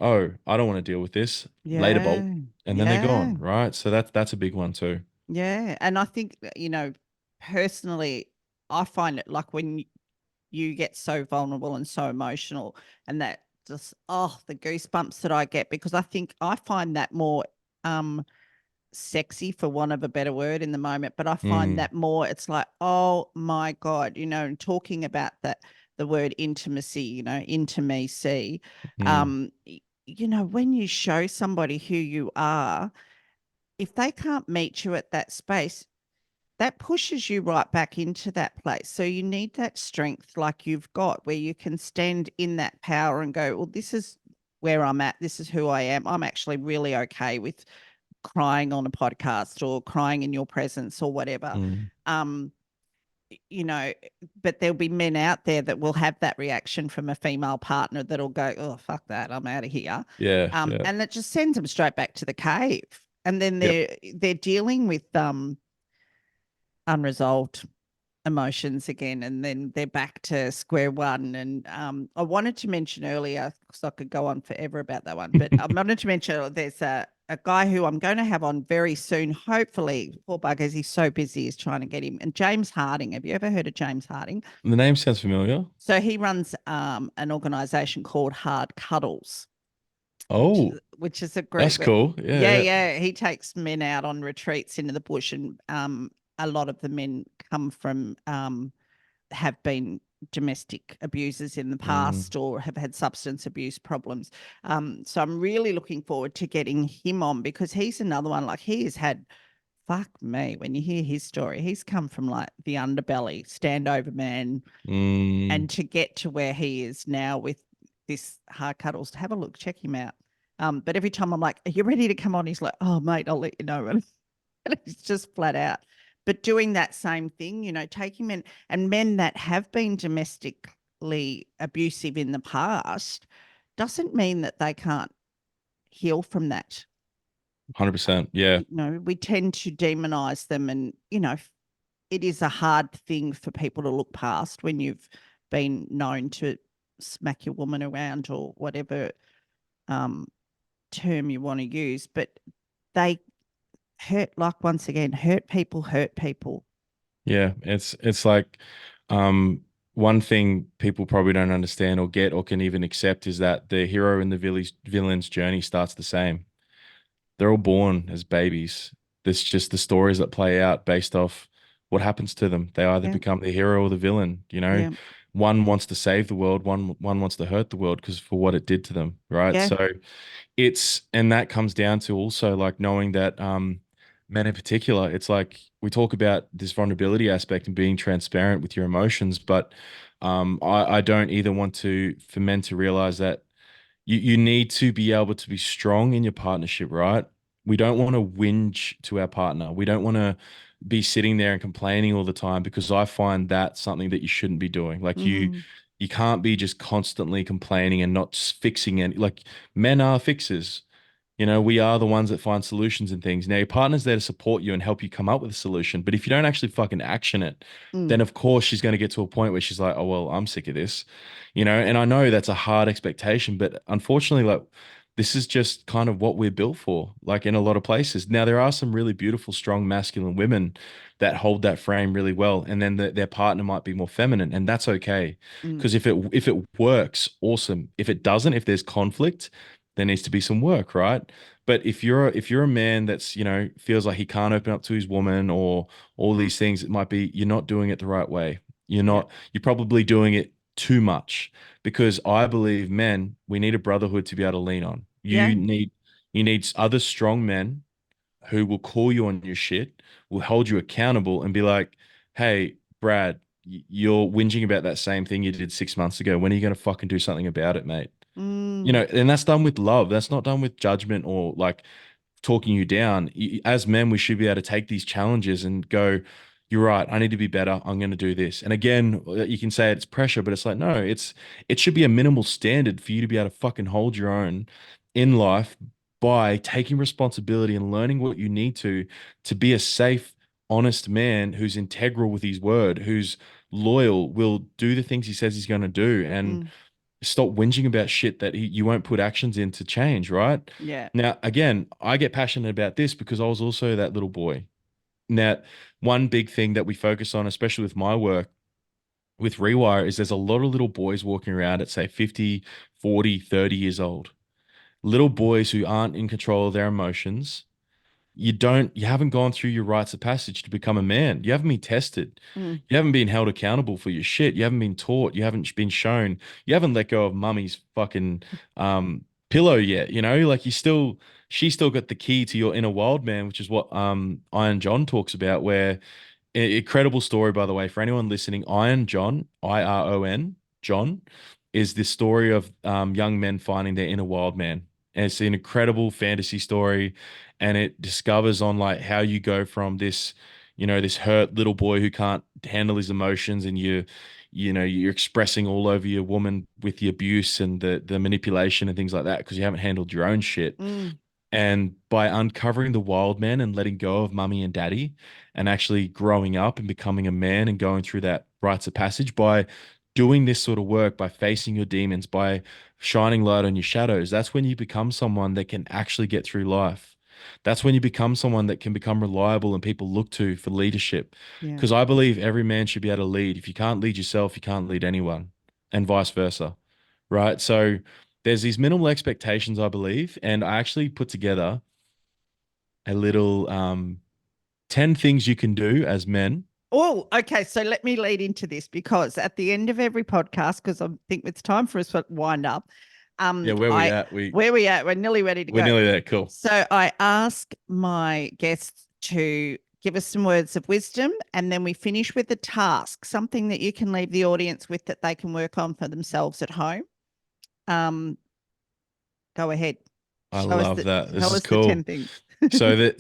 oh, I don't want to deal with this. Later, bolt. Yeah. And then they're Yeah. gone, right? So that's a big one too. Yeah. And I think, personally, I find it like when you get so vulnerable and so emotional, and that just, oh, the goosebumps that I get, because I think I find that more um sexy, for want of a better word, in the moment. But I find Mm, that more, it's like, oh my God, and talking about that, the word intimacy, intimacy, mm, um, when you show somebody who you are, if they can't meet you at that space, that pushes you right back into that place. So you need that strength like you've got, where you can stand in that power and go, well, this is where I'm at. This is who I am. I'm actually really okay with crying on a podcast or crying in your presence or whatever. mm. Um, you know, but there'll be men out there that will have that reaction from a female partner that'll go, oh, fuck that, I'm out of here. Yeah, yeah, And it just sends them straight back to the cave. And then yep. they're dealing with unresolved emotions again, and then they're back to square one. And I wanted to mention earlier, because I could go on forever about that one, but I wanted to mention there's a guy who I'm going to have on very soon, hopefully. Poor buggers, he's so busy, he's trying to get him. And James Harding, have you ever heard of James Harding? The name sounds familiar. So he runs an organization called Hard Cuddles, which Oh, is which is a that's group. cool. Yeah, Yeah, yeah. He takes men out on retreats into the bush, and a lot of the men come from have been domestic abusers in the yeah. Mm, past or have had substance abuse problems. So I'm really looking forward to getting him on, because he's another one. Like, he has had, fuck me, when you hear his story, he's come from like the underbelly, standover man, mm. and to get to where he is now with this Hard Cuddles. To have a look, check him out. But every time I'm like, are you ready to come on? He's like, oh, mate, I'll let you know. And it's just flat out. But doing that same thing, taking men, and men that have been domestic, emotionally abusive in the past doesn't mean that they can't heal from that. 100%. Yeah. We tend to demonize them, and it is a hard thing for people to look past when you've been known to smack your woman around or whatever um, term you want to use. But they hurt, like, once again, hurt people hurt people. Yeah. It's like one thing people probably don't understand or get or can even accept is that the hero and the villain's journey starts the same. They're all born as babies. There's just the stories that play out based off what happens to them. They either Yeah, become the hero or the villain, you know. yeah, One wants to save the world, one wants to hurt the world because for what it did to them, right? yeah, So it's and that comes down to also like knowing that men in particular, it's like we talk about this vulnerability aspect and being transparent with your emotions, but I don't either want to for men to realize that you need to be able to be strong in your partnership, right? We don't want to whinge to our partner. We don't want to be sitting there and complaining all the time because I find that something that you shouldn't be doing. Like mm, you can't be just constantly complaining and not fixing it. Like men are fixers. You know, we are the ones that find solutions and things. Now, your partner's there to support you and help you come up with a solution. But if you don't actually fucking action it, mm, then of course she's going to get to a point where she's like, oh, well, I'm sick of this, you know? And I know that's a hard expectation, but unfortunately, like, this is just kind of what we're built for, like in a lot of places. Now, there are some really beautiful, strong, masculine women that hold that frame really well. And then their partner might be more feminine, and that's okay. mm, Because if it works, awesome. If it doesn't, if there's conflict, there needs to be some work, right? But if you're a man that's, you know, feels like he can't open up to his woman or all these things, it might be you're not doing it the right way. yeah, You're probably doing it too much because I believe men, we need a brotherhood to be able to lean on. yeah, You need other strong men who will call you on your shit, will hold you accountable and be like, "Hey, Brad, you're whinging about that same thing you did 6 months ago. When are you going to fucking do something about it, mate?" You mm, know, and that's done with love. That's not done with judgment or like talking you down. As men, we should be able to take these challenges and go, you're right, I need to be better. I'm going to do this. And again, you can say it's pressure, but it's like, no, it should be a minimal standard for you to be able to fucking hold your own in life by taking responsibility and learning what you need to be a safe, honest man who's integral with his word, who's loyal, will do the things he says he's going to do, and mm, stop whinging about shit that you won't put actions in to change, right? yeah, Now, again, I get passionate about this because I was also that little boy. Now, one big thing that we focus on, especially with my work with Rewire, is there's a lot of little boys walking around at, say, 50, 40, 30 years old. Little boys who aren't in control of their emotions. You haven't gone through your rites of passage to become a man. You haven't been tested. mm, You haven't been held accountable for your shit. You haven't been taught. You haven't been shown. You haven't let go of mummy's fucking pillow yet. You know, like she's still got the key to your inner wild man, which is what Iron John talks about, where incredible story, by the way, for anyone listening. Iron John, Iron John, is the story of young men finding their inner wild man. And it's an incredible fantasy story, and it discovers on like how you go from this, you know, this hurt little boy who can't handle his emotions, and you're expressing all over your woman with the abuse and the manipulation and things like that because you haven't handled your own shit. mm, And by uncovering the wild man and letting go of mummy and daddy and actually growing up and becoming a man and going through that rites of passage, by doing this sort of work, by facing your demons, by shining light on your shadows, that's when you become someone that can actually get through life. That's when you become someone that can become reliable and people look to for leadership. yeah. Because I believe every man should be able to lead. If you can't lead yourself, you can't lead anyone, and vice versa. Right. So, there's these minimal expectations, I believe, and I actually put together a little 10 things you can do as men. Oh, okay. So let me lead into this, because at the end of every podcast, because I think it's time for us to wind up. Yeah, where we I at? We Where we at? We're nearly ready to we're go. nearly there. Cool. So I ask my guests to give us some words of wisdom, and then we finish with a task, something that you can leave the audience with that they can work on for themselves at home. Um, Go ahead. I love that. This Tell is us the 10 cool. things.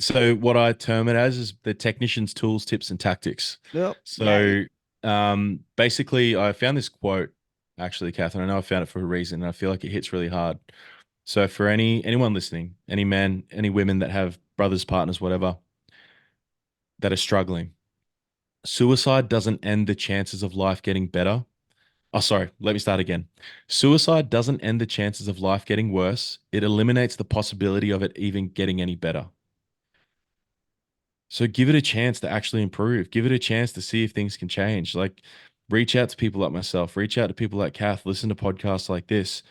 So what I term it as is the technician's tools, tips, and tactics. Oh, yay. So basically I found this quote actually, Catherine. I know I found it for a reason, and I feel like it hits really hard. So for anyone listening, any men, any women that have brothers, partners, whatever, that are struggling, suicide doesn't end the chances of life getting better. Oh, sorry, let me start again. Suicide doesn't end the chances of life getting worse. It eliminates the possibility of it even getting any better. So give it a chance to actually improve. Give it a chance to see if things can change. Like reach out to people like myself, reach out to people like Kath, listen to podcasts like this.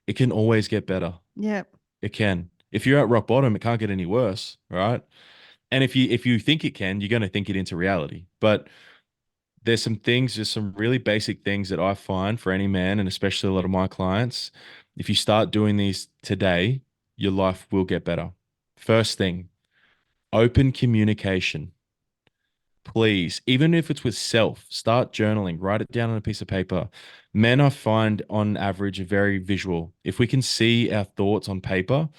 It can always get better. Yeah. It can. If you're at rock bottom, it can't get any worse, right? And if you think it can, you're going to think it into reality. But there's some things, just some really basic things that I find for any man, and especially a lot of my clients. If you start doing these today, your life will get better. First thing, open communication. Please, even if it's with self, start journaling, write it down on a piece of paper. Men, I find on average, are very visual. If we can see our thoughts on paper,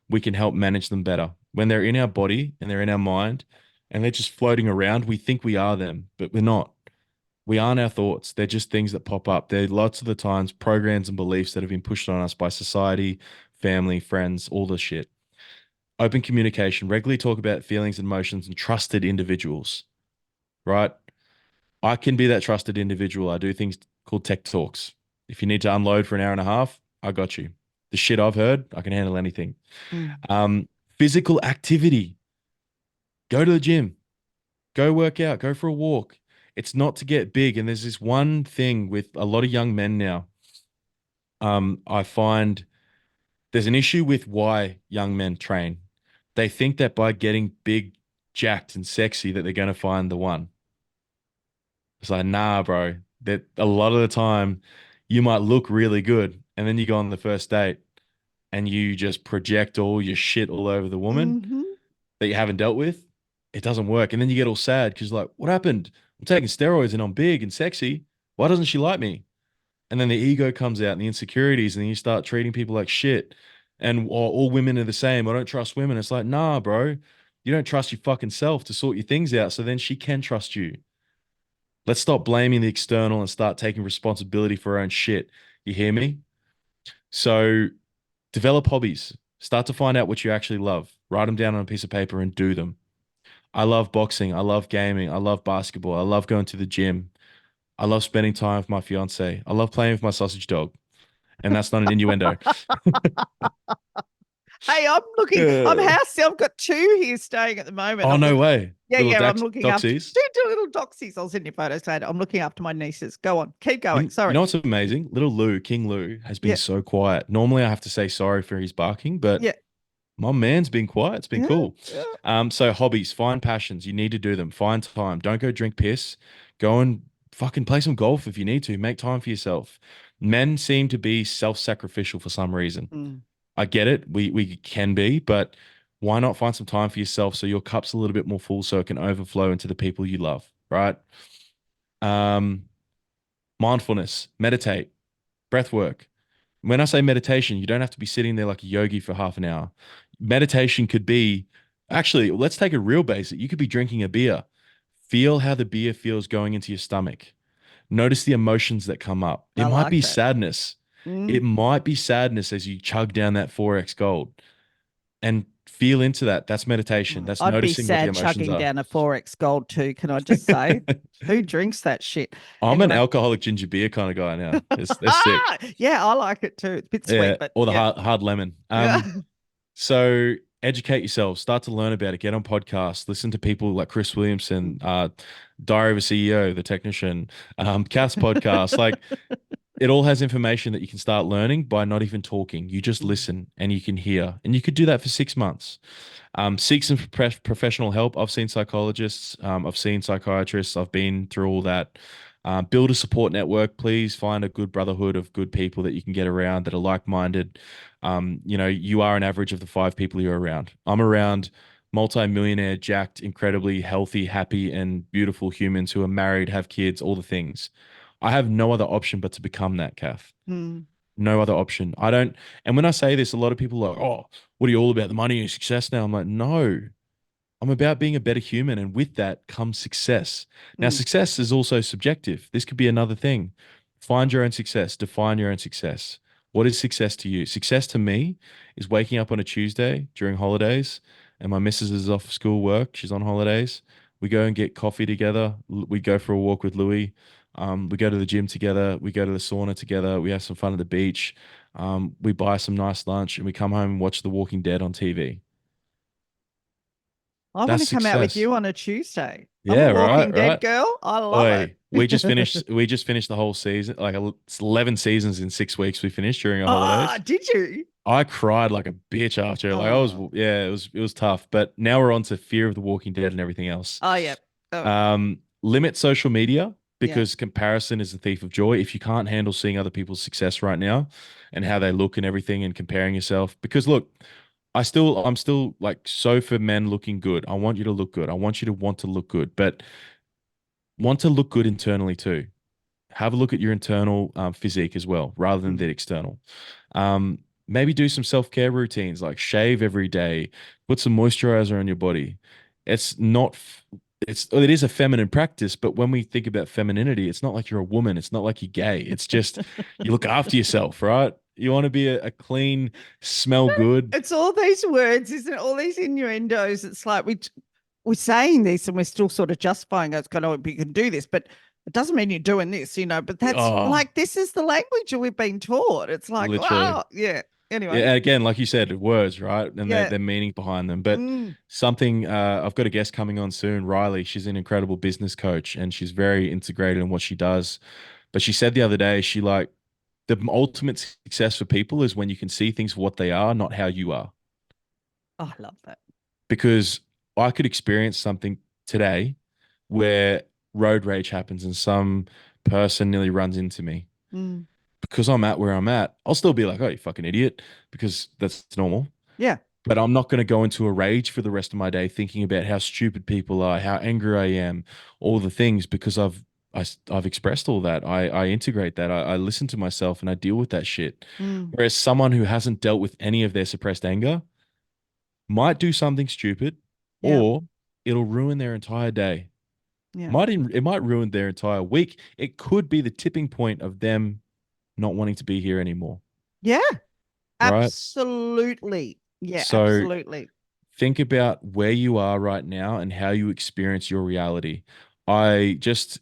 we can help manage them better. When they're in our body and they're in our mind and they're just floating around, we think we are them, but we're not. We aren't our thoughts. They're just things that pop up. They're lots of the times programs and beliefs that have been pushed on us by society, family, friends, all the shit. Open communication, regularly talk about feelings and emotions and trusted individuals, right? I can be that trusted individual. I do things called tech talks. If you need to unload for an hour and a half, I got you. The shit I've heard, I can handle anything. Mm. Um, Physical activity. Go to the gym, go work out, go for a walk. It's not to get big. And there's this one thing with a lot of young men now. I find there's an issue with why young men train. They think that by getting big, jacked, and sexy, that they're going to find the one. It's like, nah, bro. That a lot of the time you might look really good, and then you go on the first date and you just project all your shit all over the woman Mm-hmm. that you haven't dealt with. It doesn't work. And then you get all sad because like, what happened? I'm taking steroids and I'm big and sexy. Why doesn't she like me? And then the ego comes out and the insecurities, and then you start treating people like shit. And or, all women are the same. I don't trust women. It's like, nah, bro. You don't trust your fucking self to sort your things out. So then she can trust you. Let's stop blaming the external and start taking responsibility for our own shit. You hear me? So develop hobbies. Start to find out what you actually love. Write them down on a piece of paper and do them. I love boxing. I love gaming. I love basketball. I love going to the gym. I love spending time with my fiance. I love playing with my sausage dog. And that's not an innuendo. Hey, I'm looking. I'm Uh, housey. I've got two here staying at the moment. oh, I'm no looking. way. Yeah, Little yeah. I'm looking after doxies. two little doxies. I'll send you photos later. I'm looking after my nieces. Go on, keep going. You Sorry. know what's amazing? Little Lou, King Lou, has been Yeah, so quiet. Normally, I have to say sorry for his barking, but yeah, my man's been quiet. It's been yeah, cool. yeah. So hobbies, find passions. You need to do them. Find time. Don't go drink piss. Go and fucking play some golf if you need to. Make time for yourself. Men seem to be self-sacrificial for some reason. Mm, I get it. We can be, but why not find some time for yourself so your cup's a little bit more full so it can overflow into the people you love, right? Um, Mindfulness, meditate, breath work. When I say meditation, you don't have to be sitting there like a yogi for half an hour. Meditation could be actually, let's take a real basic. You could be drinking a beer. Feel how the beer feels going into your stomach. Notice the emotions that come up. It I might like be that. sadness. It Mm. might be sadness as you chug down that 4x gold and feel into that. That's meditation. That's I'd be noticing what the sad emotions chugging are. down a 4X gold too. Can I just say? Who drinks that shit? I'm an Anyway. alcoholic ginger beer kind of guy now. They're sick. Yeah, I like it too. It's a bit Yeah, sweet, but or the yeah. hard lemon. Yeah. So educate yourself, start to learn about it, get on podcasts, listen to people like Chris Williamson, Diary of a CEO, the technician, Cass podcast. Like it all has information that you can start learning by not even talking. You just listen and you can hear, and you could do that for 6 months. Seek some professional help. I've seen psychologists, I've seen psychiatrists, I've been through all that. Build a support network. Please find a good brotherhood of good people that you can get around that are like-minded. You are an average of the five people you're around. I'm around multi-millionaire, jacked, incredibly healthy, happy, and beautiful humans who are married, have kids, all the things. I have no other option but to become that, Kath. Mm, No other option. I don't. And when I say this, a lot of people are like, oh, what are you all about? The money and success now? I'm like, no, I'm about being a better human. And with that comes success. Now, mm, success is also subjective. This could be another thing. Find your own success. Define your own success. What is success to you? Success to me is waking up on a Tuesday during holidays and my missus is off school work. She's on holidays. We go and get coffee together. We go for a walk with Louis. We go to the gym together. We go to the sauna together. We have some fun at the beach. We buy some nice lunch and we come home and watch The Walking Dead on TV. I want That's to come out with success. you on a Tuesday. I'm a Yeah, Walking right, Dead right. girl. I love it. Oi, we just finished the whole season, like it's 11 seasons in 6 weeks we finished during our Oh, holidays. did you? I cried like a bitch after. Like I was, Oh, yeah, it was tough. But now we're on to Fear of the Walking Dead and everything else. oh yeah. Oh, Limit social media yeah. because comparison is the thief of joy. If you can't handle seeing other people's success right now and how they look and everything and comparing yourself, because look, I'm still like so for men looking good. I want you to look good. I want you to want to look good, but want to look good internally too. Have a look at your internal physique as well, rather than Mm. the external. Maybe do some self-care routines like shave every day, put some moisturizer on your body. It's not, it is a feminine practice, but when we think about femininity, it's not like you're a woman. It's not like you're gay. It's just you look after yourself, right? You want to be a clean, smell good. It's all these words, isn't it? All these innuendos. It's like we're saying this and we're still sort of justifying it's kind of you can do this, but it doesn't mean you're doing this, But that's Oh, like this is the language we've been taught. It's like, literally. wow, yeah. Anyway, Yeah, again, like you said, words, right? And yeah. their meaning behind them. But Mm. something I've got a guest coming on soon, Riley. She's an incredible business coach and she's very integrated in what she does. But she said the other day, she like the ultimate success for people is when you can see things for what they are, not how you are. Oh, I love that. Because I could experience something today where road rage happens and some person nearly runs into me. Mm. Because I'm at where I'm at, I'll still be like, oh, you fucking idiot, because that's normal. Yeah. But I'm not going to go into a rage for the rest of my day thinking about how stupid people are, how angry I am, all the things because I've expressed all that. I integrate that. I listen to myself and I deal with that shit. Mm. Whereas someone who hasn't dealt with any of their suppressed anger might do something stupid Yeah. or it'll ruin their entire day. Yeah. It might ruin their entire week. It could be the tipping point of them not wanting to be here anymore, Yeah. right? Absolutely. Yeah, So absolutely. think about where you are right now and how you experience your reality. I just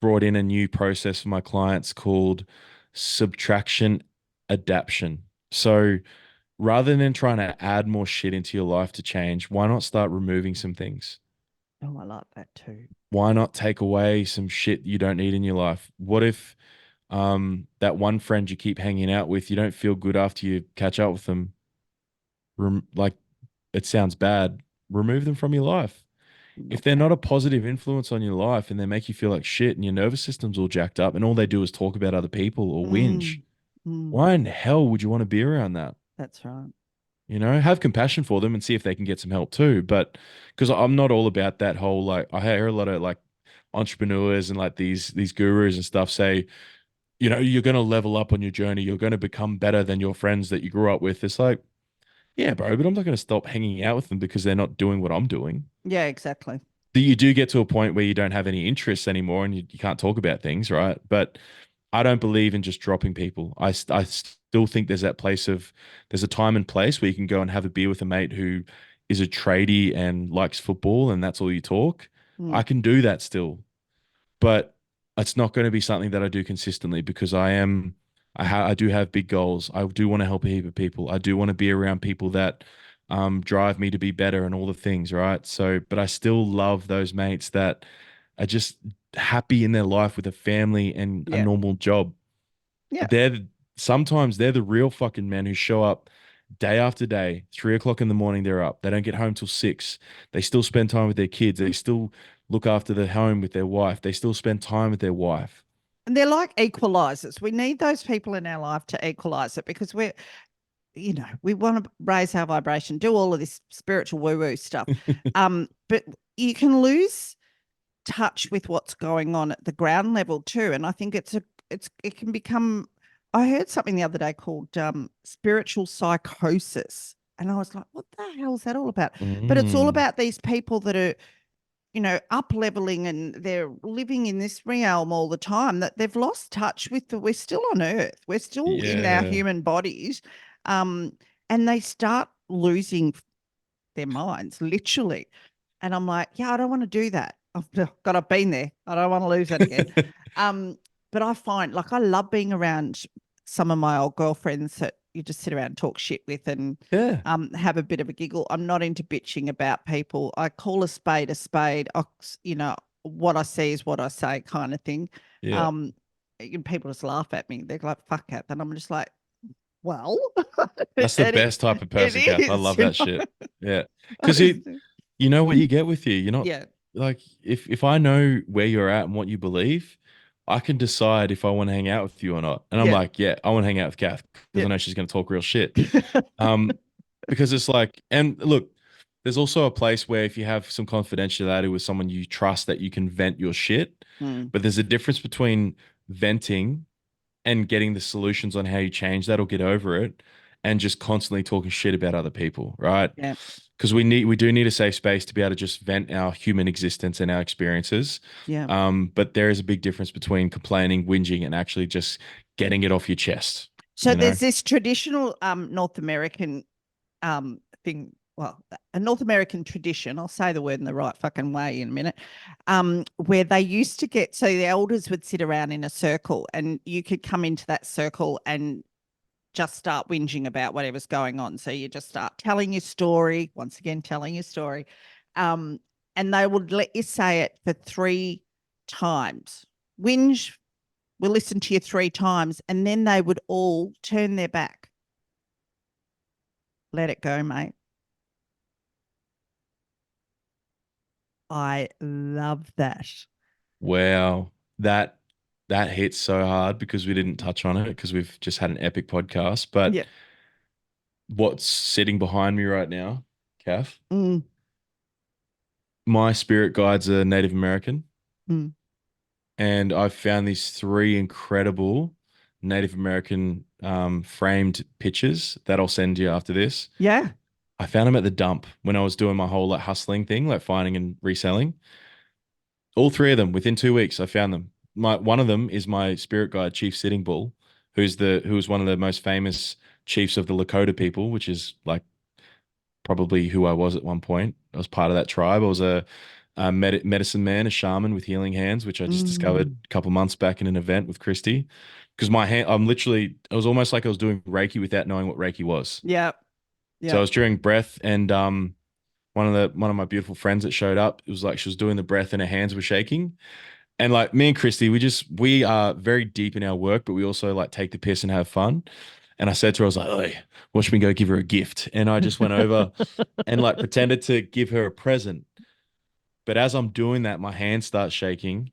brought in a new process for my clients called subtraction adaption. So rather than trying to add more shit into your life to change, why not start removing some things? Oh, I like that too. Why not take away some shit you don't need in your life? What if that one friend you keep hanging out with, you don't feel good after you catch up with them? Like it sounds bad, remove them from your life. If they're Okay. not a positive influence on your life and they make you feel like shit and your nervous system's all jacked up and all they do is talk about other people or whinge, Mm. Mm. why in hell would you want to be around that? That's right. Have compassion for them and see if they can get some help too. But because I'm not all about that whole like I hear a lot of like entrepreneurs and like these gurus and stuff say, you're going to level up on your journey. You're going to become better than your friends that you grew up with. It's like, yeah, bro, but I'm not going to stop hanging out with them because they're not doing what I'm doing. Yeah, exactly. You do get to a point where you don't have any interests anymore and you can't talk about things, right? But I don't believe in just dropping people. I still think there's a time and place where you can go and have a beer with a mate who is a tradie and likes football and that's all you talk. I Mm. can do that still, but it's not going to be something that I do consistently because I do have big goals. I do want to help a heap of people. I do want to be around people that drive me to be better and all the things, right? So, but I still love those mates that are just happy in their life with a family and a Yeah. normal job. Yeah. Sometimes they're the real fucking men who show up day after day, 3 o'clock in the morning, they're up. They don't get home till 6. They still spend time with their kids. They still look after the home with their wife. They still spend time with their wife. And they're like equalizers. We need those people in our life to equalize it because we want to raise our vibration, do all of this spiritual woo-woo stuff. But you can lose touch with what's going on at the ground level too. And I think it can become, I heard something the other day called spiritual psychosis. And I was like, what the hell is that all about? But it's all Mm. about these people that are, up leveling and they're living in this realm all the time, that they've lost touch with we're still on Earth. We're still in our Yeah. human bodies. And they start losing their minds, literally. And I'm like, yeah, I don't want to do that. I've been there. I don't want to lose that again. But I find, like, I love being around some of my old girlfriends that you just sit around and talk shit with and Yeah. have a bit of a giggle. I'm not into bitching about people. I call a spade a spade. What I see is what I say, kind of thing. Yeah. And people just laugh at me. They're like, fuck it. And I'm just like, well, That's the it, best type of it person, Kath. I is, love that shit. Yeah. Because you know what you get with you. You're not Yeah. like if I know where you're at and what you believe, I can decide if I want to hang out with you or not. And I'm Yeah. like, yeah, I want to hang out with Kath because Yeah. I know she's going to talk real shit. Because it's like, and look, there's also a place where if you have some confidentiality with someone you trust that you can vent your shit, Mm. but there's a difference between venting and getting the solutions on how you change that or get over it and just constantly talking shit about other people, right? Yeah. Because we do need a safe space to be able to just vent our human existence and our experiences. Yeah. But there is a big difference between complaining, whinging, and actually just getting it off your chest. So You know? there's this traditional North American thing, well, a North American tradition, I'll say the word in the right fucking way in a minute, where they used to so the elders would sit around in a circle and you could come into that circle and just start whinging about whatever's going on. So you just start telling your story, once again, telling your story. And they would let you say it for 3 times. Whinge, we'll listen to you 3 times, and then they would all turn their back. Let it go, mate. I love that. Wow. That hits so hard because we didn't touch on it because we've just had an epic podcast. But Yeah. what's sitting behind me right now, Kath, Mm, my spirit guides are Native American. mm. And I've found these 3 incredible Native American framed pictures that I'll send you after this. Yeah. I found them at the dump when I was doing my whole like hustling thing, like finding and reselling. All 3 of them within 2 weeks, I found them. One of them is my spirit guide, Chief Sitting Bull, who was one of the most famous chiefs of the Lakota people, which is like probably who I was at one point. I was part of that tribe. I was a medicine man, a shaman with healing hands, which I just discovered Mm. a couple months back in an event with Christy. Because my hand, it was almost like I was doing Reiki without knowing what Reiki was. Yeah. So I Yeah. was during breath, and one of my beautiful friends that showed up, it was like she was doing the breath and her hands were shaking. And like me and Christy, we are very deep in our work, but we also like take the piss and have fun. And I said to her, I was like, "Hey, watch me go give her a gift." And I just went over and like pretended to give her a present. But as I'm doing that, my hand starts shaking,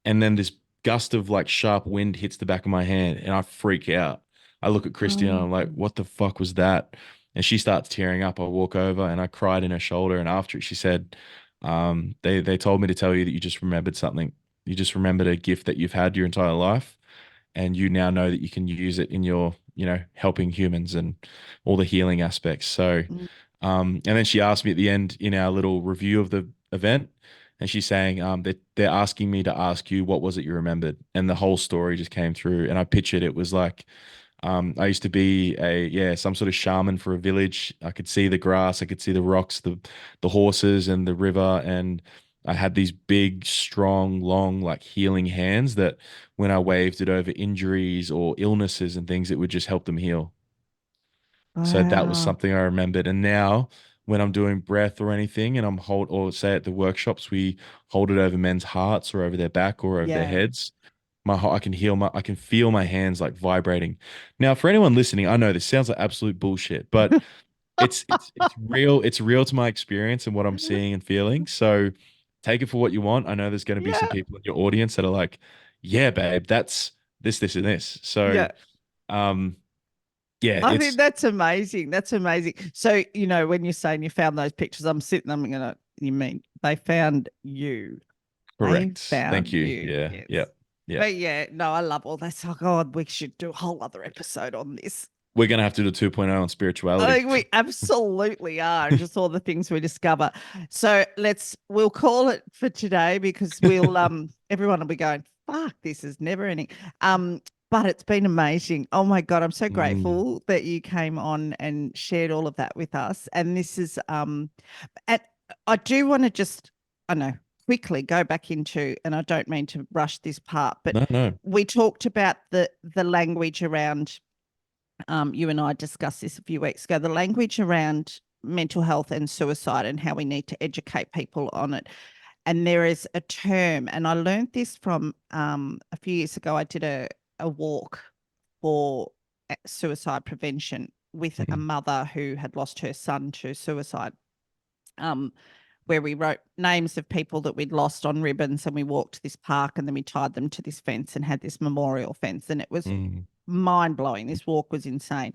and then this gust of like sharp wind hits the back of my hand, and I freak out. I look at Christy and I'm like, Oh. "What the fuck was that?" And she starts tearing up. I walk over and I cried in her shoulder. And after it, she said, "They told me to tell you that you just remembered something. You just remembered a gift that you've had your entire life, and you now know that you can use it in your, helping humans and all the healing aspects." So, Mm. and then she asked me at the end in our little review of the event, and she's saying that they're asking me to ask you what was it you remembered, and the whole story just came through, and I pictured it was like I used to be some sort of shaman for a village. I could see the grass, I could see the rocks, the horses, and the river, and I had these big, strong, long, like healing hands that when I waved it over injuries or illnesses and things, it would just help them heal. So that was Wow. something I remembered. And now when I'm doing breath or anything and or say at the workshops, we hold it over men's hearts or over their back or over their Yeah. heads. I can feel my hands like vibrating. Now, for anyone listening, I know this sounds like absolute bullshit, but it's real. It's real to my experience and what I'm seeing and feeling. So take it for what you want. I know there's going to be some Yeah. people in your audience that are like, yeah, babe, that's this, and this. So, Yeah. um, yeah, I think it's that's amazing. That's amazing. So, when you're saying you found those pictures, I'm gonna, you mean they found you. They correct. Thank found you. you. Yeah, Yes. yeah, yeah. But yeah, no, I love all this. Oh God, we should do a whole other episode on this. We're gonna have to do 2.0 on I spirituality. think we absolutely are, just all the things we discover. So we'll call it for today because everyone will be going, fuck, this is never ending. But it's been amazing. Oh my God, I'm so Mm, grateful that you came on and shared all of that with us. And this is and I do want to just, I know, quickly go back into, and I don't mean to rush this part, but no, no. we talked about the language around you and I discussed this a few weeks ago, the language around mental health and suicide and how we need to educate people on it. And there is a term, and I learned this from a few years ago. I did a walk for suicide prevention with a Mm, mother who had lost her son to suicide. Where we wrote names of people that we'd lost on ribbons, and we walked to this park, and then we tied them to this fence and had this memorial fence. And it was mm, mind blowing. This walk was insane.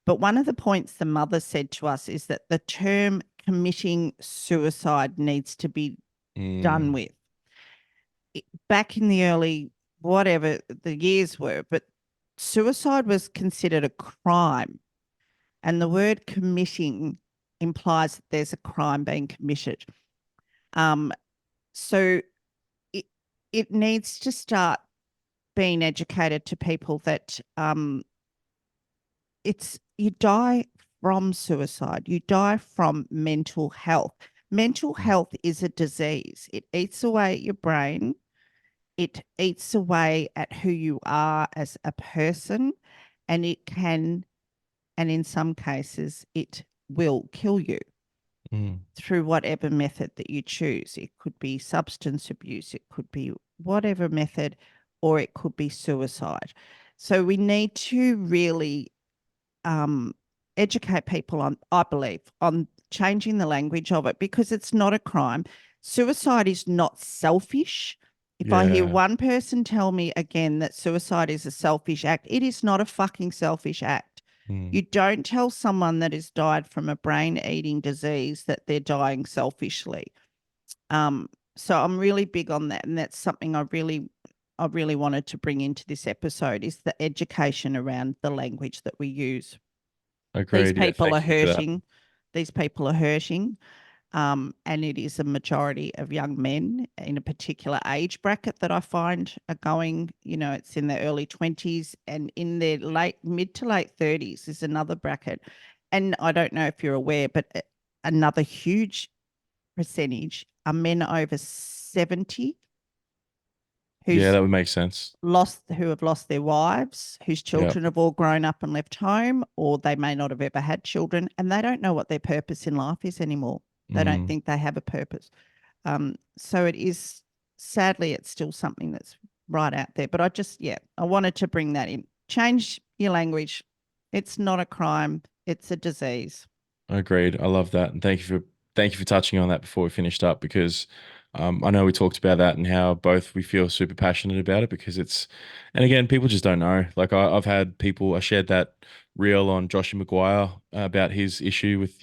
But one of the points the mother said to us is that the term committing suicide needs to be done mm, with. Back in the early, whatever the years were, but suicide was considered a crime. And the word committing implies that there's a crime being committed. Um, so it, it needs to start being educated to people that you die from suicide, you die from mental health. Mental mm, health is a disease. It eats away at your brain. It eats away at who you are as a person, and it can, and in some cases, it will kill you mm. through whatever method that you choose. It could be substance abuse, it could be whatever method, or it could be suicide. So we need to really um, educate people on, I believe, on changing the language of it because it's not a crime. Suicide is not selfish. If I hear Yeah. one person tell me again that suicide is a selfish act, it is not a fucking selfish act. Mm. You don't tell someone that has died from a brain eating disease that they're dying selfishly. So I'm really big on that. And that's something I really wanted to bring into this episode is the education around the language that we use. These Agreed. Yeah. people are Thank you for that. hurting. These people are hurting. And it is a majority of young men in a particular age bracket that I find are going, it's in their early 20s and in their mid to late 30s is another bracket. And I don't know if you're aware, but another huge percentage are men over 70 Yeah, who's that would make sense. who have lost their wives, whose Yeah. children have all grown up and left home, or they may not have ever had children, and they don't know what their purpose in life is anymore. They don't Mm. think they have a purpose. So it is, sadly, it's still something that's right out there. But I wanted to bring that in. Change your language. It's not a crime. It's a disease. Agreed. I love that, and thank you for touching on that before we finished up because I know we talked about that and how both we feel super passionate about it because and again, people just don't know. Like I've had people, I shared that reel on Joshua McGuire about his issue with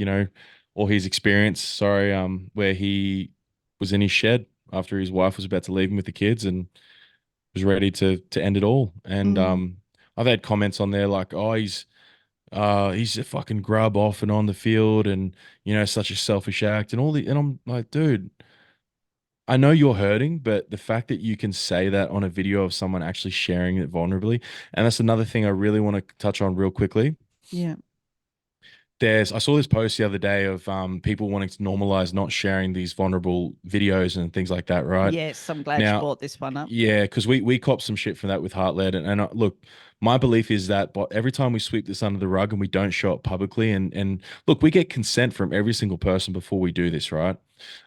or his experience. Sorry, where he was in his shed after his wife was about to leave him with the kids and was ready to end it all. And Mm, I've had comments on there like, oh, he's a fucking grub off and on the field and such a selfish act and and I'm like, dude, I know you're hurting, but the fact that you can say that on a video of someone actually sharing it vulnerably, and that's another thing I really want to touch on real quickly. yeah. I saw this post the other day of people wanting to normalize not sharing these vulnerable videos and things like that, right? Yes, I'm glad you Now, brought this one up. yeah, because we cop some shit from that with Heartled, and look, my belief is that, but every time we sweep this under the rug and we don't show it publicly, and look, we get consent from every single person before we do this, right?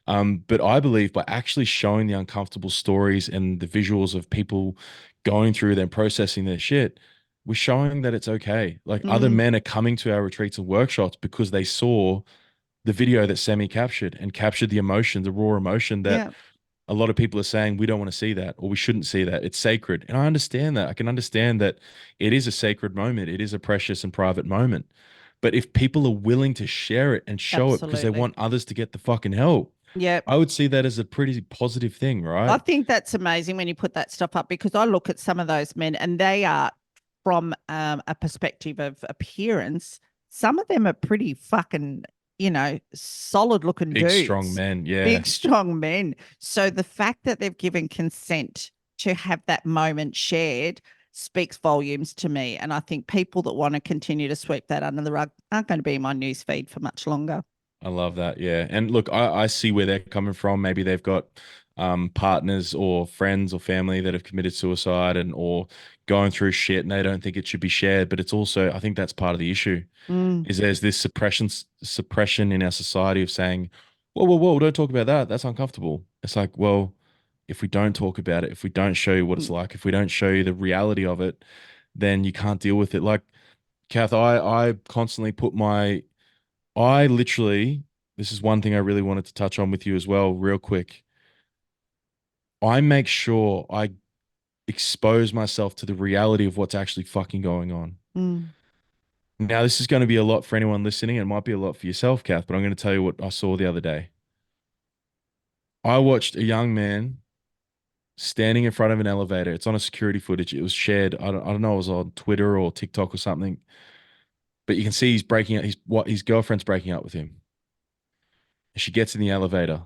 But I believe by actually showing the uncomfortable stories and the visuals of people going through them, processing their shit, we're showing that it's okay. Like other Mm, men are coming to our retreats and workshops because they saw the video that Semi captured and captured the emotion, the raw emotion that yeah, a lot of people are saying we don't want to see that or we shouldn't see that. It's sacred. And I understand that. I can understand that it is a sacred moment. It is a precious and private moment. But if people are willing to share it and show it because they absolutely. want others to get the fucking help, Yeah. I would see that as a pretty positive thing, I right? think that's amazing when you put that stuff up because I look at some of those men and they are from a perspective of appearance, some of them are pretty fucking, solid looking Big, strong dudes, men. Yeah. big, strong men. So the fact that they've given consent to have that moment shared speaks volumes to me. And I think people that want to continue to sweep that under the rug aren't going to be in my news feed for much longer. I love that. Yeah. And look, I see where they're coming from. Maybe they've got partners or friends or family that have committed suicide and or going through shit and they don't think it should be shared. But it's also, I think that's part of the issue is there's this suppression in our society of saying, whoa, whoa, whoa, don't talk about that. That's uncomfortable. It's like, well, if we don't talk about it, if we don't show you what it's like, if we don't show you the reality of it, then you can't deal with it. Like, Kath, I constantly put I literally, this is one thing I really wanted to touch on with you as well, real quick. I make sure I expose myself to the reality of what's actually fucking going on. Now, this is going to be a lot for anyone listening. It might be a lot for yourself, Kath, but I'm going to tell you what I saw the other day. I watched a young man standing in front of an elevator. It's on a security footage. It was shared. I don't know. It was on Twitter or TikTok or something. But you can see he's breaking up. His girlfriend's breaking up with him. She gets in the elevator.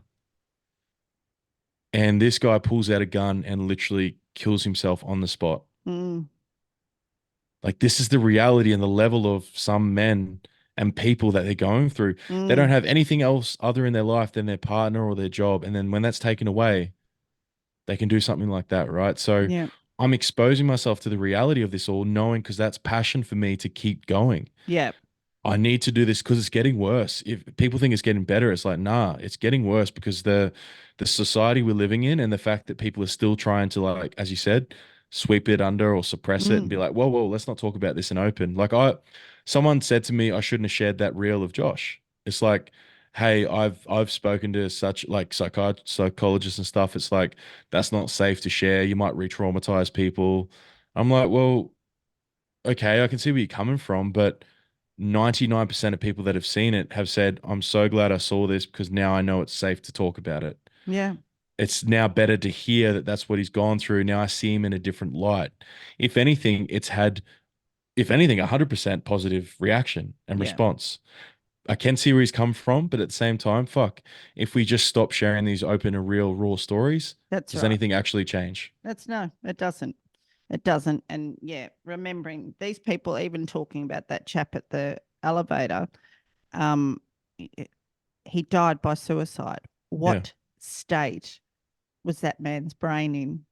And this guy pulls out a gun and literally kills himself on the spot. Like, this is the reality and the level of some men and people that they're going through. They don't have anything else other in their life than their partner or their job. And then when that's taken away, they can do something like that, right? So Yeah. I'm exposing myself to the reality of this all, knowing because that's passion for me to keep going. Yeah. I need to do this because it's getting worse. If people think it's getting better, it's like, nah, it's getting worse because the society we're living in and the fact that people are still trying to, like, as you said, sweep it under or suppress it and be like, whoa, whoa, let's not talk about this in open. Like, someone said to me I shouldn't have shared that reel of Josh. It's like, hey, I've spoken to such like psychologists and stuff. It's like, that's not safe to share. You might re-traumatize people. I'm like, well, okay, I can see where you're coming from, but 99% of people that have seen it have said, I'm so glad I saw this because now I know it's safe to talk about it. Yeah. It's now better to hear that that's what he's gone through. Now I see him in a different light. If anything, it's had, if anything, 100% positive reaction and Yeah. response. I can see where he's come from, but at the same time, fuck, if we just stop sharing these open and real raw stories, That's does right. anything actually change? No, it doesn't. It doesn't. And yeah, remembering these people, even talking about that chap at the elevator, um, he died by suicide. What state was that man's brain in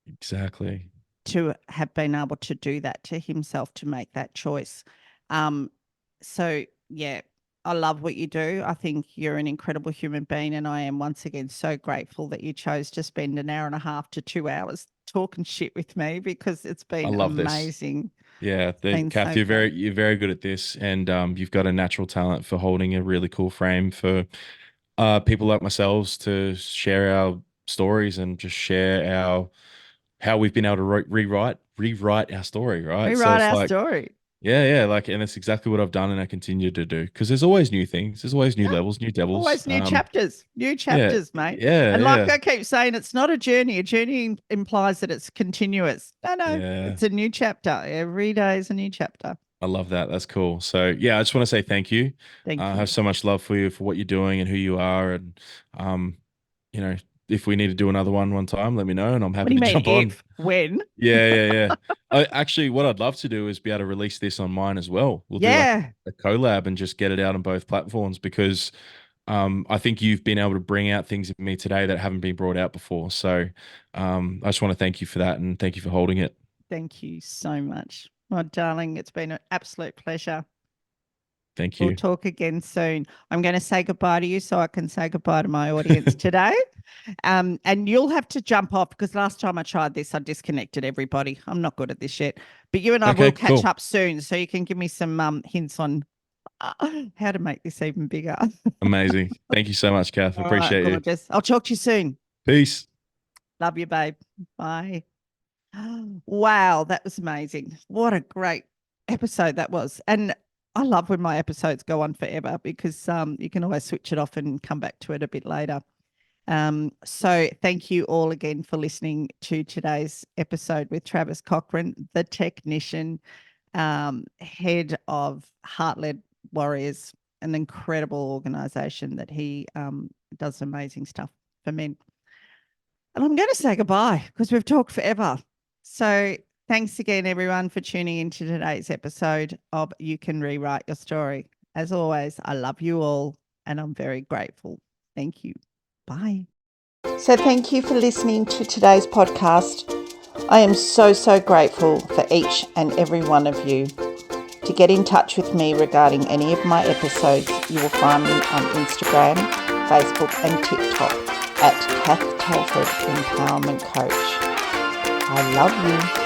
Exactly. to have been able to do that to himself, to make that choice? So yeah, I love what you do. I think you're an incredible human being, and I am once again so grateful that you chose to spend an hour and a half to 2 hours talking shit with me because it's I been love this. amazing. Yeah, Been Kath, so fun. you're very good at this, and you've got a natural talent for holding a really cool frame for people like myself to share our stories and just share our how we've been able to rewrite our story, right? So Rewrite it's our like, story. yeah, like, and it's exactly what I've done and I continue to do because there's always new things, there's always new Yeah. levels, new devils. Always new chapters, Yeah, mate. yeah, And like yeah, I keep saying, it's not a journey. A journey implies that it's continuous. No, yeah. it's a new chapter. Every day is a new chapter. I love that. That's cool. So yeah, I just want to say thank you. Thank I you. have so much love for you for what you're doing and who you are, and um, you know, if we need to do another one time, let me know, and I'm What do happy you to mean jump on. if, when? Yeah. Actually, what I'd love to do is be able to release this on mine as well. We'll do like Yeah. a collab and just get it out on both platforms because I think you've been able to bring out things in me today that haven't been brought out before. So I just want to thank you for that and thank you for holding it. Thank you so much. My darling, it's been an absolute pleasure. Thank We'll you. talk again soon. I'm going to say goodbye to you so I can say goodbye to my audience today. And you'll have to jump off because last time I tried this, I disconnected everybody. I'm not good at this yet. But you and I Okay, will catch cool. up soon so you can give me some hints on how to make this even bigger. Amazing. Thank you so much, Kath. All right, Appreciate you. gorgeous. I'll talk to you soon. Peace. Love you, babe. Bye. Wow, that was amazing. What a great episode that was. And I love when my episodes go on forever because you can always switch it off and come back to it a bit later. So thank you all again for listening to today's episode with Travis Cochran, the technician, head of Heart-Led Warriors, an incredible organization that he does amazing stuff for men. And I'm going to say goodbye because we've talked forever. So thanks again, everyone, for tuning into today's episode of You Can Rewrite Your Story. As always, I love you all and I'm very grateful. Thank you. Bye. So thank you for listening to today's podcast. I am so grateful for each and every one of you. To get in touch with me regarding any of my episodes, you will find me on Instagram, Facebook and TikTok at Kath Telford Empowerment Coach. I love you.